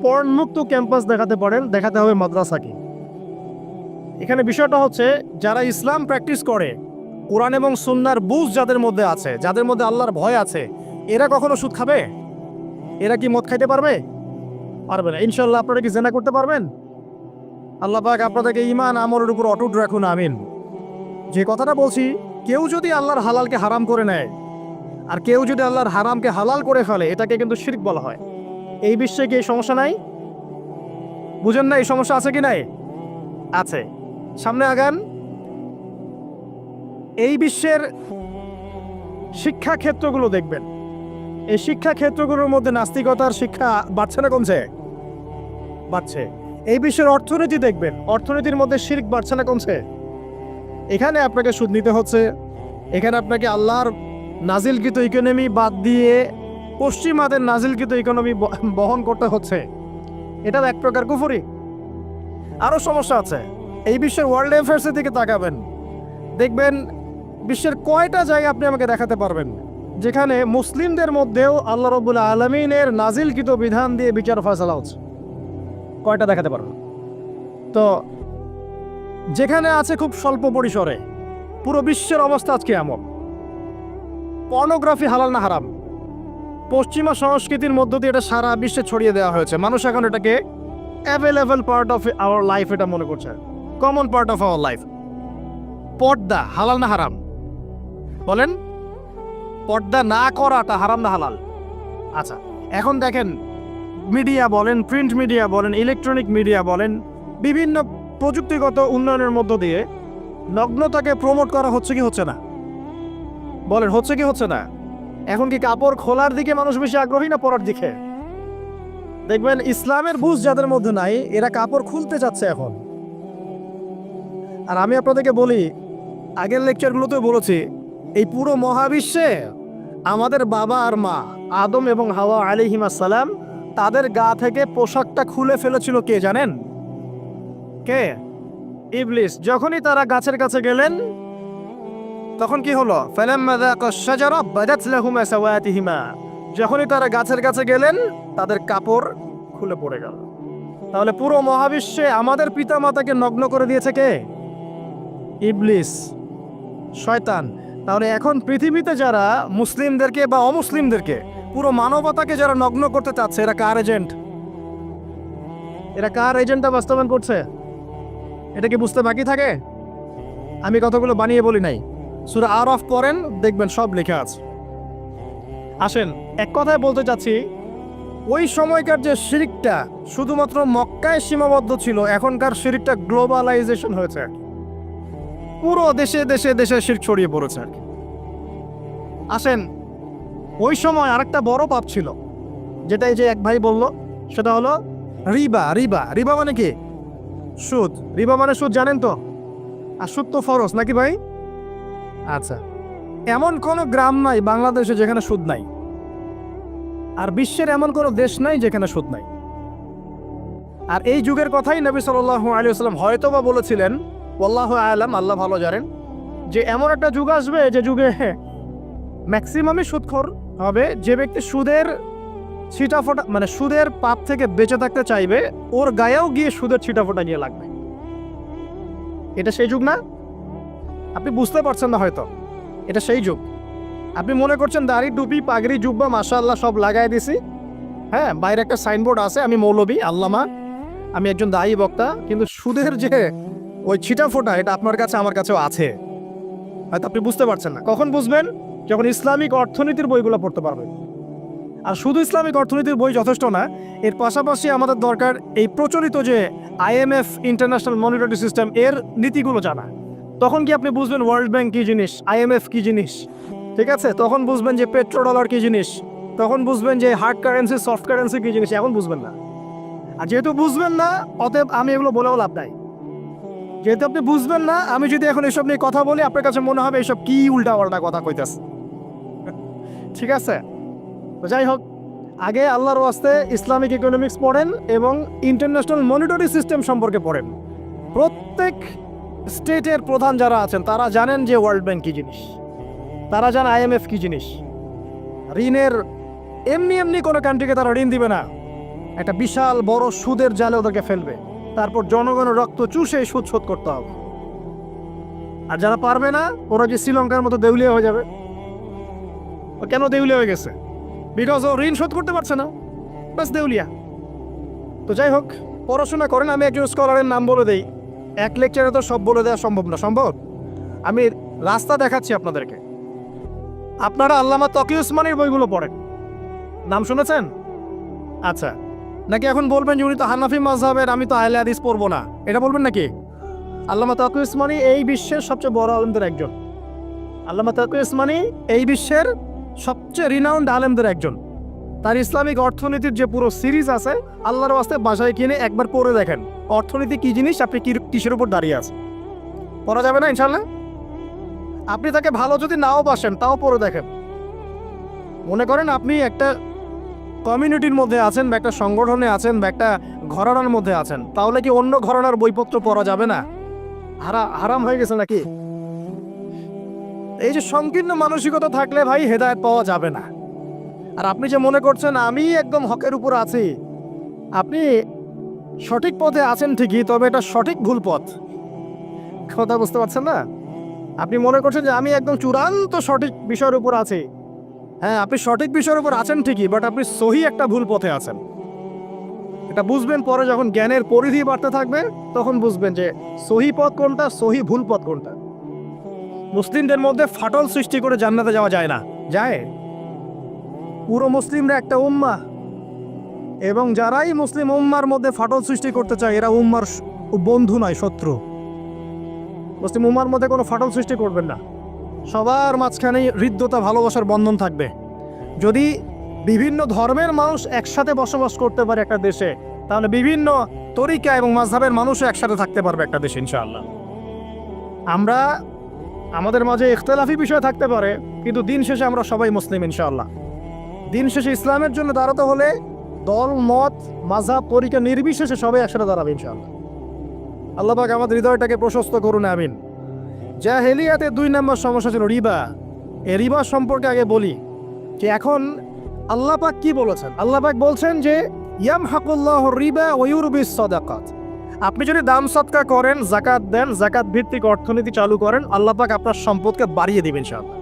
পর্ন মুক্ত ক্যাম্পাস দেখাতে পারেন, দেখাতে হবে মাদ্রাসাকে। এখানে বিষয়টা হচ্ছে, যারা ইসলাম প্র্যাকটিস করে, কোরআন এবং সুন্নাহর বুঝ যাদের মধ্যে আছে, যাদের মধ্যে আল্লাহর ভয় আছে, এরা কখনো সুদ খাবে? এরা কি মদ খাইতে পারবে? পারবে না। ইনশাল্লাহ আপনারা কি জেনা করতে পারবেন? আল্লাহ পাক আপনাদেরকে ঈমান আমলের উপর অটুট রাখুন, আমিন। যে কথাটা বলছি, কেউ যদি আল্লাহর হালালকে হারাম করে নেয়, আর কেউ যদি আল্লাহর হারামকে হালাল করে ফেলে, এটাকে কিন্তু শিরক বলা হয়। এই বিশ্বে কি এই সমস্যা নাই? বুঝেন না এই সমস্যা আছে কি নাই? আছে। সামনে আগান। এই বিশ্বের শিক্ষা ক্ষেত্রগুলো দেখবেন, এই শিক্ষা ক্ষেত্রগুলোর মধ্যে নাস্তিকতার শিক্ষা বাড়ছে না কমছে? বাড়ছে। এই বিশ্বের অর্থনীতি দেখবেন, অর্থনীতির মধ্যে শিরক বাড়ছে না কমছে? এখানে আপনাকে সুদ নিতে হচ্ছে, এখানে আপনাকে আল্লাহর নাজিলকৃত ইকোনমি বাদ দিয়ে পশ্চিমাদের নাজিলকৃত ইকোনমি বহন করতে হচ্ছে। এটা এক প্রকার কুফরি। আরও সমস্যা আছে। এই বিশ্বের ওয়ার্ল্ড অ্যাফেয়ার্সের দিকে তাকাবেন, দেখবেন বিশ্বের কয়টা জায়গা আপনি আমাকে দেখাতে পারবেন যেখানে মুসলিমদের মধ্যেও আল্লাহ রাব্বুল আলামিনের নাজিলকৃত বিধান দিয়ে বিচার ফয়সালা হচ্ছে? কয়টা দেখাতে পারবেন? তো যেখানে আছে খুব স্বল্প পরিসরে। পুরো বিশ্বের অবস্থা আজকে এমন। পর্নোগ্রাফি হালাল না হারাম? পশ্চিমা সংস্কৃতির মধ্য দিয়ে এটা সারা বিশ্বে ছড়িয়ে দেওয়া হয়েছে। মানুষ এখন এটাকে available part of our life এটা মনে করছে, common part of our life. পর্দা হালাল না হারাম? বলেন, পর্দা না করাটা হারাম না হালাল? আচ্ছা, এখন দেখেন, মিডিয়া বলেন, প্রিন্ট মিডিয়া বলেন, ইলেকট্রনিক মিডিয়া বলেন, বিভিন্ন প্রযুক্তিগত উন্নয়নের মধ্য দিয়ে নগ্নতাকে প্রমোট করা হচ্ছে কি হচ্ছে না? বলেন, হচ্ছে কি হচ্ছে না? এখন কি কাপড় খোলার দিকে মানুষ বেশি আগ্রহী না পরার দিকে? দেখবেন ইসলামের বুঝ যাদের মধ্যে নাই, এরা কাপড় খুলতে যাচ্ছে এখন। আর আমি আপনাদেরকে বলি, আগের লেকচারগুলোতে বলেছি, এই পুরো মহাবিশ্বে আমাদের বাবা আর মা আদম এবং হাওয়া আলাইহিমুস সালাম, তাদের গা থেকে পোশাকটা খুলে ফেলেছিল কে জানেন? কে? ইবলিস। যখনই তারা গাছের কাছে গেলেন, তখন কি হলো? ফালাম্মা যাকা শাজারা বাদাত লাহুমা সাওয়াতিহিমা। যখনই তারা গাছের কাছে গেলেন, তাদের কাপড় খুলে পড়ে গেল। তাহলে পুরো মহাবিশ্বে আমাদের পিতামাতাকে নগ্ন করে দিয়েছে কে? ইবলিস, শয়তান। তাহলে এখন পৃথিবীতে যারা মুসলিমদেরকে বা অমুসলিমদেরকে, পুরো মানবতাকে যারা নগ্ন করতে চাচ্ছে, এরা কার এজেন্ট? এরা কার এজেন্টটা বাস্তবায়ন করছে? এটা কি বুঝতে বাকি থাকে? আমি কথাগুলো বানিয়ে বলি নাই। সূরা আরাফ পড়েন, দেখবেন সব লেখা আছে। আসেন, এক কথায় বলতে চাচ্ছি, ওই সময়কার যে শিরকটা শুধুমাত্র মক্কায় সীমাবদ্ধ ছিল, এখনকার শিরকটা গ্লোবালাইজেশন হয়েছে। পুরো দেশে দেশে দেশে শিরক ছড়িয়ে পড়েছে আর কি। আসেন, ওই সময় আরেকটা বড় পাপ ছিল, যেটা এই যে এক ভাই বলল, সেটা হলো রিবা। রিবা, রিবা মানে কি? সুদ। রিবা মানে সুদ, জানেন তো? আর সুদ তো ফরজ নাকি ভাই? আচ্ছা, এমন কোনো গ্রাম নাই বাংলাদেশে যেখানে সুদ নাই, আর বিশ্বের এমন কোনো দেশ নাই যেখানে সুদ নাই। আর এই যুগের কথাই নবী সাল্লাল্লাহু আলাইহি ওয়াসাল্লাম হয়তো বা বলেছিলেন, আল্লাহু আ'লাম, আল্লাহ ভালো জানেন, যে এমন একটা যুগ আসবে যে যুগে ম্যাক্সিমামই সুদখোর হবে। যে ব্যক্তি সুদের ছিটাফোটা, মানে সুদের পাপ থেকে বেঁচে থাকতে চাইবে, ওর গায়েও গিয়ে সুদের ছিটাফোটা গিয়ে লাগবে। এটা সেই যুগ না? আপনি বুঝতে পারছেন না হয়তো। এটা সেই যুগ। আপনি মনে করছেন দাড়ি, টুপি, পাগড়ি, জুব্বা মাশাআল্লাহ সব লাগাই দিছি, হ্যাঁ, বাইরে একটা সাইনবোর্ড আছে, আমি মৌলবী, আল্লামা, আমি একজন দায়ী বক্তা, কিন্তু সুদের যে ওই ছিটাফোটা, এটা আপনার কাছে আমার কাছেও আছে। হয়তো আপনি বুঝতে পারছেন না। কখন বুঝবেন? যখন ইসলামিক অর্থনীতির বইগুলো পড়তে পারবেন। আর শুধু ইসলামিক অর্থনীতির বই যথেষ্ট না, এর পাশাপাশি আমাদের দরকার এই প্রচলিত যে IMF, ইন্টারন্যাশনাল মনিটারি সিস্টেম, এর নীতিগুলো জানা। তখন কি আপনি বুঝবেন ওয়ার্ল্ড ব্যাংক কী জিনিস, IMF কী জিনিস, ঠিক আছে? তখন বুঝবেন যে পেট্রো ডলার কী জিনিস, তখন বুঝবেন যে হার্ড কারেন্সি, সফট কারেন্সি কী জিনিস, এখন বুঝবেন না। আর যেহেতু বুঝবেন না, অতএব আমি এগুলো বলেও লাভ নাই। যেহেতু আপনি বুঝবেন না, আমি যদি এখন এসব নিয়ে কথা বলি, আপনার কাছে মনে হবে এসব কি উল্টা পাল্টা কথা কইতেছে। ঠিক আছে? তো যাই হোক, আগে আল্লাহর ওয়াস্তে ইসলামিক ইকোনমিক্স পড়েন এবং ইন্টারন্যাশনাল মনিটারি সিস্টেম সম্পর্কে পড়েন। প্রত্যেক স্টেটের প্রধান যারা আছেন তারা জানেন যে ওয়ার্ল্ড ব্যাংক কী জিনিস, তারা জানে IMF কী জিনিস। ঋণের এমনি এমনি কোনো কান্ট্রিকে তারা ঋণ দিবে না, একটা বিশাল বড় সুদের জালে ওদেরকে ফেলবে, তারপর জনগণের রক্ত চুষে সুদ শোধ করতে হবে। আর যারা পারবে না ওরা যে শ্রীলঙ্কার মতো দেউলিয়া হয়ে যাবে। ও কেন দেউলিয়া হয়ে গেছে? বিকজ ও ঋণ শোধ করতে পারছে না, বাস দেউলিয়া। তো যাই হোক, পড়াশোনা করেন। আমি একজন স্কলারের নাম বলে দেই, এক লেকচারে তো সব বলে দেওয়া সম্ভব না। সম্ভব? আমি রাস্তা দেখাচ্ছি আপনাদেরকে। আপনারা আল্লামা তকি উসমানীর বইগুলো পড়েন, নাম শুনেছেন? আচ্ছা, নাকি এখন বলবেন যে উনি তো হানাফি মাযহাবের, আমি তো আহলে হাদিস পড়বো না, এটা বলবেন নাকি? আল্লামা তকি উসমানী এই বিশ্বের সবচেয়ে বড় আলেমদের একজন। আল্লামা তকি উসমানী এই বিশ্বের সবচেয়ে রিনাউন্ড আলেমদের একজন। তার ইসলামিক অর্থনীতির যে পুরো সিরিজ আছে, আল্লাহর ওয়াস্তে বাসায় কিনে একবার পড়ে দেখেন অর্থনীতি কি জিনিস, আপনি কিসের উপর দাঁড়িয়ে আছেন। পড়া যাবে না ইনশাল্লাহ? আপনি তাকে ভালো যদি নাও বাসেন তাও পড়ে দেখেন। মনে করেন আপনি একটা কমিউনিটির মধ্যে আছেন বা একটা সংগঠনে আছেন বা একটা ঘরানার মধ্যে আছেন, তাহলে কি অন্য ঘরানার বইপত্র পড়া যাবে না? হারাম হয়ে গেছে নাকি? এই যে সংকীর্ণ মানসিকতা থাকলে ভাই হেদায়েত পাওয়া যাবে না। আর আপনি যে মনে করছেন আমি একদম হকের উপর আছি, আপনি সঠিক পথে আছেন ঠিকই, তবে এটা সঠিক ভুল পথ। কথা বুঝতে পারছেন না? আপনি মনে করছেন যে আমি একদম চূড়ান্ত সঠিক বিষয়ের উপর আছি। হ্যাঁ, আপনি সঠিক বিষয়ের উপর আছেন ঠিকই, বাট আপনি সহি একটা ভুল পথে আছেন। এটা বুঝবেন পরে, যখন জ্ঞানের পরিধি বাড়তে থাকবে তখন বুঝবেন যে সহি পথ কোনটা, সহি ভুল পথ কোনটা। মুসলিমদের মধ্যে ফাটল সৃষ্টি করে জান্নাতে যাওয়া যায় না। যায়? পুরো মুসলিমরা একটা উম্মাহ, এবং যারাই মুসলিম উম্মার মধ্যে ফাটল সৃষ্টি করতে চায় এরা উম্মার বন্ধু নয়, শত্রু। মুসলিম উম্মার মধ্যে কোনো ফাটল সৃষ্টি করবেন না। সবার মাঝখানেই হৃদ্যতা, ভালোবাসার বন্ধন থাকবে। যদি বিভিন্ন ধর্মের মানুষ একসাথে বসবাস করতে পারে একটা দেশে, তাহলে বিভিন্ন তরিকা এবং মাযহাবের মানুষও একসাথে থাকতে পারবে একটা দেশে ইনশাআল্লাহ। আমরা আমাদের মাঝে ইখতিলাফি বিষয় থাকতে পারে, কিন্তু দিন শেষে আমরা সবাই মুসলিম ইনশাআল্লাহ। দিন শেষে ইসলামের জন্য দাঁড়াতে হলে দল, মত, মাযহাব, তরিকা নির্বিশেষে সবাই একসাথে দাঁড়াবে ইনশাআল্লাহ। আল্লাহ পাক আমাদের হৃদয়টাকে প্রশস্ত করুন, আমিন। জাহেলিয়াতে 2 নম্বর সমস্যা ছিল রিবা। এই রিবা সম্পর্কে আগে বলি যে এখন আল্লাহ পাক কি বলেছেন। আল্লাহ পাক বলছেন যে ইয়ামহাকুল্লাহু রিবা ওয়া ইউরবিস সাদাকাত। আপনি যদি দান সদকা করেন, যাকাত দেন, যাকাত ভিত্তিক অর্থনীতি চালু করেন, আল্লাহ পাক আপনার সম্পদকে বাড়িয়ে দিবেন ইনশাআল্লাহ।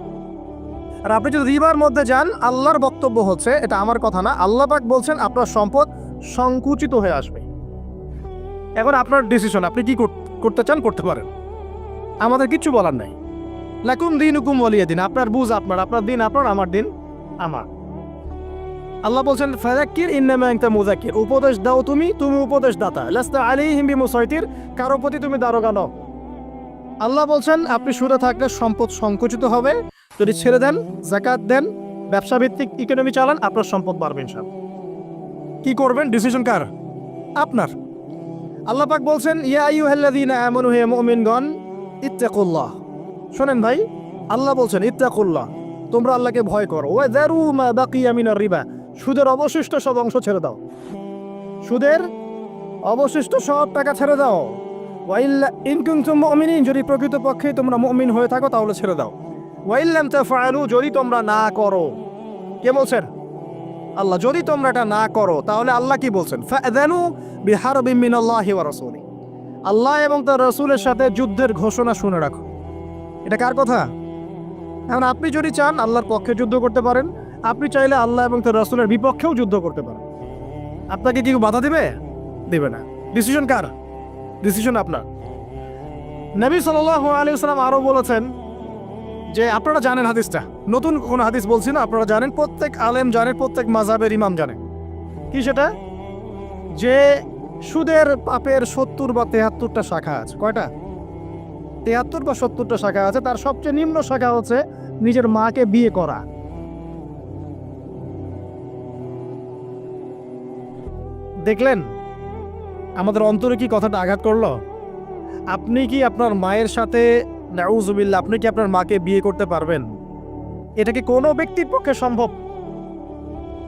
আর আপনি যদি রিবার মধ্যে যান, আল্লাহর বক্তব্য হচ্ছে, এটা আমার কথা না, আল্লাহ পাক বলছেন আপনার সম্পদ সংকুচিত হয়ে আসবে। এখন আপনার ডিসিশন, আপনি কি করতে চান করতে পারেন, আমাদের কিচ্ছু বলার নাই। লাকুম দীনুকুম ওয়ালিয়া দিন, আপনার বুঝ আপনার, আপনার দিন আপনার, আমার দিন আমার। আল্লাহ বলছেন ফাযাক্কির ইন্নামা আনতা মুযাক্কির, উপদেশ দাও তুমি, তুমি উপদেশ দাতা। লাস্তা আলাইহিম বিমুসাইতির, কারো প্রতি তুমি দারোগা নও। আল্লাহ বলছেন আপনি সুদে থাকলে সম্পদ সংকুচিত হবে, যদি ছেড়ে দেন, যাকাত দেন, ব্যবসা ভিত্তিক ইকোনমি চালান, আপনার সম্পদ বাড়বে ইনশাআল্লাহ। কি করবেন, ডিসিশন কার? আপনার। আল্লাহ পাক বলছেন ইয়া আইয়ুহাল্লাযীনা আমানু, হে মুমিনগণ, ইত্তাকুল্লাহ। শোনেন ভাই, আল্লাহ বলছেন ইত্তাকুল্লাহ, তোমরা আল্লাহকে ভয় করো। ওয়া যারু মা বাকিয়া মিনার রিবা, সুদের অবশিষ্ট সব অংশ ছেড়ে দাও। সুদের অবশিষ্ট সব টাকা ছেড়ে দাও। ওয়া ইল্লা ইন কুনতুম মুমিনিন, যদি প্রকৃতপক্ষে তোমরা মুমিন হয়ে থাকো তাহলে ছেড়ে দাও। ওয়া ইল্লাম তাফআলু, যদি তোমরা না করো। কে বলছেন? আল্লাহ। যদি তোমরা এটা না করো তাহলে আল্লাহ কি বলছেন? ফাআযানু বিহারবিন মিনাল্লাহি ওয়া রাসূলি, আল্লাহ এবং তার রাসূলের সাথে যুদ্ধের ঘোষণা শুনে রাখো। এটা কার কথা? এখন আপনি যদি চান আল্লাহর পক্ষে যুদ্ধ করতে পারেন, আপনি চাইলে আল্লাহ এবং তার রাসূলের বিপক্ষেও যুদ্ধ করতে পারেন। আপনাকে কি বাধা দিবে? দিবে না। ডিসিশন কার? ডিসিশন আপনার। নবী সাল্লাল্লাহু আলাইহি ওয়াসাল্লাম আরো বলেছেন যে, আপনারা জানেন হাদিসটা, নতুন কোন হাদিস বলছি না, আপনারা জানেন, প্রত্যেক আলেম জানেন, প্রত্যেক মাযহাবের ইমাম জানেন। কি সেটা? যে সুদের পাপের 70 বা 73টা শাখা আছে। কয়টা? 73 বা 70টা শাখা আছে। তার সবচেয়ে নিম্ন শাখা হচ্ছে নিজের মাকে বিয়ে করা। দেখলেন আমাদের অন্তরে কি কথাটা আঘাত করলো? আপনি কি আপনার মায়ের সাথে, নাউযুবিল্লাহ, আপনি কি আপনার মাকে বিয়ে করতে পারবেন? এটা কি কোনো ব্যক্তির পক্ষে সম্ভব?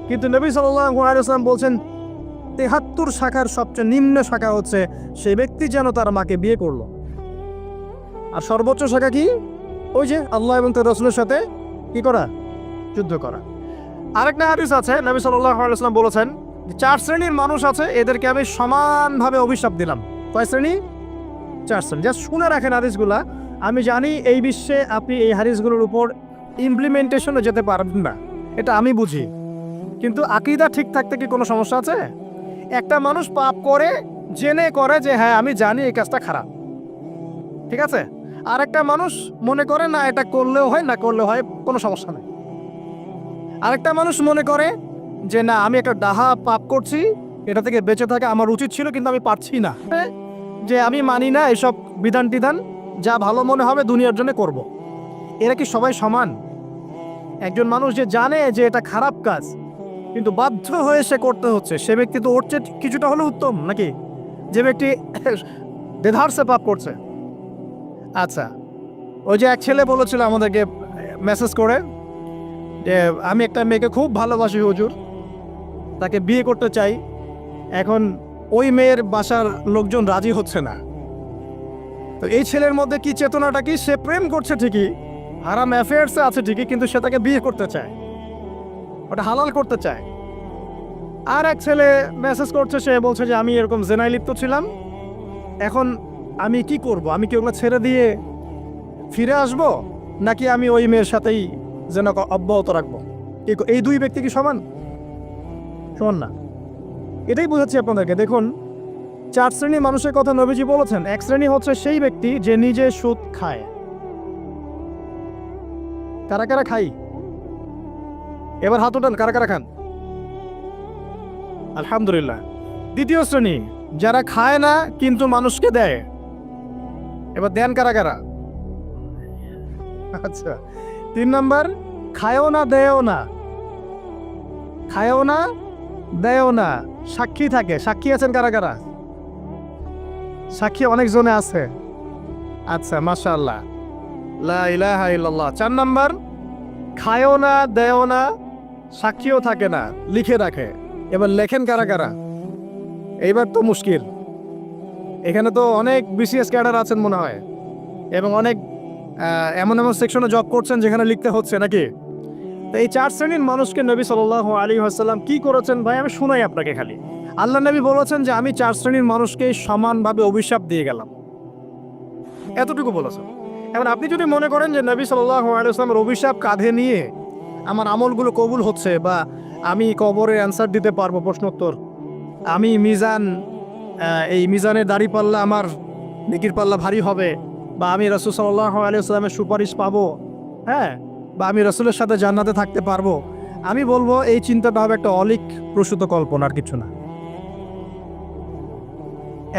কিন্তু নবী সাল্লাল্লাহু আলাইহি ওয়াসাল্লাম বলছেন 73 শাখার সবচেয়ে নিম্ন শাখা হচ্ছে সেই ব্যক্তি যেন তার মাকে বিয়ে করলো। আর সর্বোচ্চ শাখা কি? ওই যে আল্লাহ এবং তার রাসূলের সাথে কি করা? যুদ্ধ করা। আরেকটা হাদিস আছে, নবী সাল্লাল্লাহু আলাইহি ওয়াসাল্লাম বলেছেন যে 4 শ্রেণীর মানুষ আছে, এদেরকে আমি সমানভাবে অভিশাপ দিলাম। কয় শ্রেণী? 4 শ্রেণী। জাস্ট শুনে রাখেন হাদিসগুলা। আমি জানি এই বিশ্বে আপনি এই হাদিসগুলোর উপর ইমপ্লিমেন্টেশনে যেতে পারবেন না, এটা আমি বুঝি, কিন্তু আকীদা ঠিক থাকতে কি কোনো সমস্যা আছে? একটা মানুষ পাপ করে জেনে করে যে হ্যাঁ আমি জানি এই কাজটা খারাপ, ঠিক আছে, আর একটা মানুষ মনে করে না এটা করলেও হয় না করলেও হয়, কোনো সমস্যা নেই। আরেকটা মানুষ মনে করে যে না আমি একটা ডাহা পাপ করছি, এটা থেকে বেঁচে থাকা আমার উচিত ছিল কিন্তু আমি পারছি না, যে আমি মানি না এসব বিধান টিধান, যা ভালো মনে হবে দুনিয়ার জন্য করব। এরা কি সবাই সমান? একজন মানুষ যে জানে যে এটা খারাপ কাজ কিন্তু বাধ্য হয়ে সে করতে হচ্ছে, সে ব্যক্তি তো ওর চেয়ে কিছুটা হলেও উত্তম নাকি যে ব্যক্তি দেধারসে পাপ করছে? আচ্ছা, ওই যে এক ছেলে বলেছিল আমাদেরকে মেসেজ করে যে আমি একটা মেয়েকে খুব ভালোবাসি হুজুর, তাকে বিয়ে করতে চাই, এখন ওই মেয়ের বাসার লোকজন রাজি হচ্ছে না। তো এই ছেলের মধ্যে কি চেতনাটা কি? সে প্রেম করছে ঠিকই, হারাম অ্যাফেয়ার্সে আছে ঠিকই, কিন্তু সে তাকে বিয়ে করতে চায়, ওটা হালাল করতে চায়। আর এক ছেলে মেসেজ করছে, সে বলছে যে আমি এরকম জেনায় লিপ্ত ছিলাম, এখন আমি কি করব? আমি কি ওগুলো ছেড়ে দিয়ে ফিরে আসব, নাকি আমি ওই মেয়ের সাথেই যেন অব্যাহত রাখবো? এই দুই ব্যক্তি কি সমান? সমান না। এটাই বোঝাচ্ছি আপনাদেরকে। দেখুন, 4 শ্রেণীর মানুষের কথা নবীজি বলেছেন। এক শ্রেণী হচ্ছে সেই ব্যক্তি যে নিজে সুদ খায়। কারা কারা খাই? এবার হাত উঠান, কারা কারা খান? আলহামদুলিল্লাহ। দ্বিতীয় শ্রেণী যারা খায় না কিন্তু মানুষকে দেয়। এবার দেন কারা কারা? আচ্ছা। 3 নাম্বার, খায়ও না দেয়ও না, খায়ও না দেয়ও না, সাক্ষী থাকে। সাক্ষী আছেন কারা কারা? সাক্ষী অনেক জনে আছে। আচ্ছা, মাশাআল্লাহ, লা ইলাহা ইল্লাল্লাহ। 4 নাম্বার, খায়ও না দেয়ও না, সাক্ষীও থাকে না, লিখে রাখে। এবার লেখেন কারা কারা? এইবার তো মুশকিল। এখানে তো অনেক বিসিএস ক্যাডার আছেন মনে হয়, এবং অনেক এমন এমন সেকশনে জব করছেন যেখানে লিখতে হচ্ছে নাকি। তো এই 4 শ্রেণীর মানুষকে নবী সাল্লাল্লাহু আলাইহি ওয়াসাল্লাম কি করেছেন ভাই, আমি শোনাই আপনাকে খালি। আল্লাহ নবী বলেছেন যে আমি 4 শ্রেণীর মানুষকে সমানভাবে অভিশাপ দিয়ে গেলাম, এতটুকু বলেছেন। এবার আপনি যদি মনে করেন যে নবী সাল্লাল্লাহু আলাইহি ওয়াসাল্লামের অভিশাপ কাঁধে নিয়ে আমার আমলগুলো কবুল হচ্ছে, বা আমি কবরে অ্যান্সার দিতে পারবো প্রশ্নোত্তর, আমি মিজান, এই মিজানের দাড়ি পাল্লা আমার নেকির পাল্লা ভারী হবে, বা আমি রাসূল সাল্লাল্লাহু আলাইহি ওয়াসাল্লামের সুপারিশ পাবো, হ্যাঁ, বা আমি রাসূলের সাথে জান্নাতে থাকতে পারবো, আমি বলবো এই চিন্তাটা হবে একটা অলিক প্রসূত কল্পনা, আর কিছু না।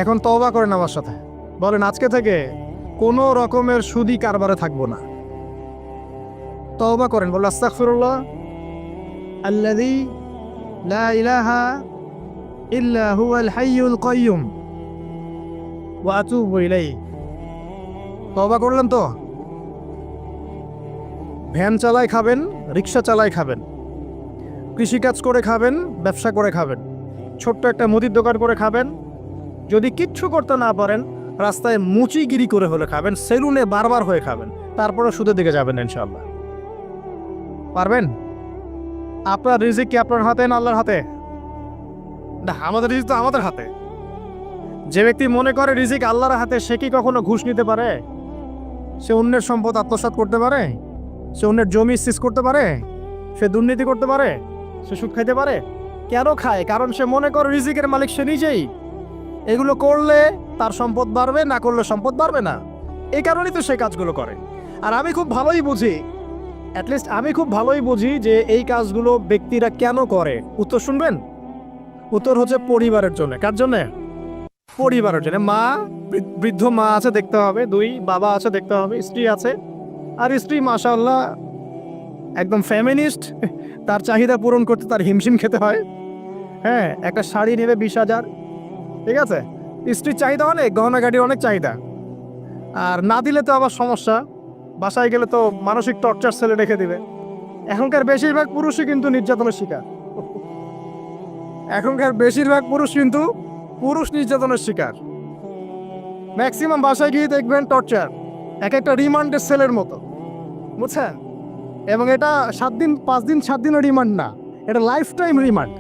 এখন তওবা করেন আমার সাথে, বলেন আজকে থেকে কোনো রকমের সুদি কারবারে থাকবো না। তওবা করেন, বলেন আস্তাগফিরুল্লাহ আল্লাযী লা ইলাহা ইল্লা হুয়াল হাইয়ুল কাইয়্যুম ওয়া আতুবু ইলাইহি। তওবা করলেন তো? ভ্যান চালায় খাবেন, রিক্সা চালায় খাবেন, কৃষিকাজ করে খাবেন, ব্যবসা করে খাবেন, ছোট্ট একটা মুদির দোকান করে খাবেন, যদি কিচ্ছু করতে না পারেন রাস্তায় মুচিগিরি করে হলে খাবেন, সেলুনে বারবার হয়ে খাবেন, তারপরে সুদের দিকে যাবেন ইনশাআল্লাহ। পারবেন? আপনার রিজিক কি আপনার হাতে না আল্লাহর হাতে? না, আমাদের রিজিক তো আমাদের হাতে। যে ব্যক্তি মনে করে রিজিক আল্লাহর হাতে, সে কি কখনো ঘুষ নিতে পারে? সে অন্যের সম্পদ আত্মসাৎ করতে পারে? সে অন্যের জমি সিজ করতে পারে? সে দুর্নীতি করতে পারে? সে সুদ খাইতে পারে? কেন খায়? কারণ সে মনে করে রিজিকের মালিক সে নিজেই। এগুলো করলে তার সম্পদ বাড়বে, না করলে সম্পদ বাড়বে না, এই কারণেই তো সে কাজগুলো করে। আর আমি খুব ভালোই বুঝি, অ্যাটলিস্ট আমি খুব ভালোই বুঝি যে এই কাজগুলো ব্যক্তিরা কেন করে। উত্তর শুনবেন? উত্তর হচ্ছে পরিবারের জন্য। কার জন্য? পরিবারের জন্য। মা, বৃদ্ধ মা আছে দেখতে হবে, 2 বাবা আছে দেখতে হবে, স্ত্রী আছে, আর স্ত্রী মাশাআল্লাহ একদম ফেমিনিস্ট, তার চাহিদা পূরণ করতে তার হিমশিম খেতে হয়। হ্যাঁ, একটা শাড়ি নেবে 20,000, ঠিক আছে, স্ত্রীর চাহিদা অনেক, গহনা গাড়ির অনেক চাহিদা, আর না দিলে তো আবার সমস্যা, বাসায় গেলে তো মানসিক টর্চার সেলে রেখে দিবে। এখনকার বেশিরভাগ পুরুষই কিন্তু নির্যাতনের শিকার। এখনকার বেশিরভাগ পুরুষ কিন্তু পুরুষ নির্যাতনের শিকার। ম্যাক্সিমাম বাসায় গিয়ে দেখবেন টর্চার, এক একটা রিমান্ডের সেলের মতো, বুঝছেন? এবং এটা 7 দিন 5 দিন 7 দিনের রিমান্ড না, এটা লাইফ টাইম রিমান্ড।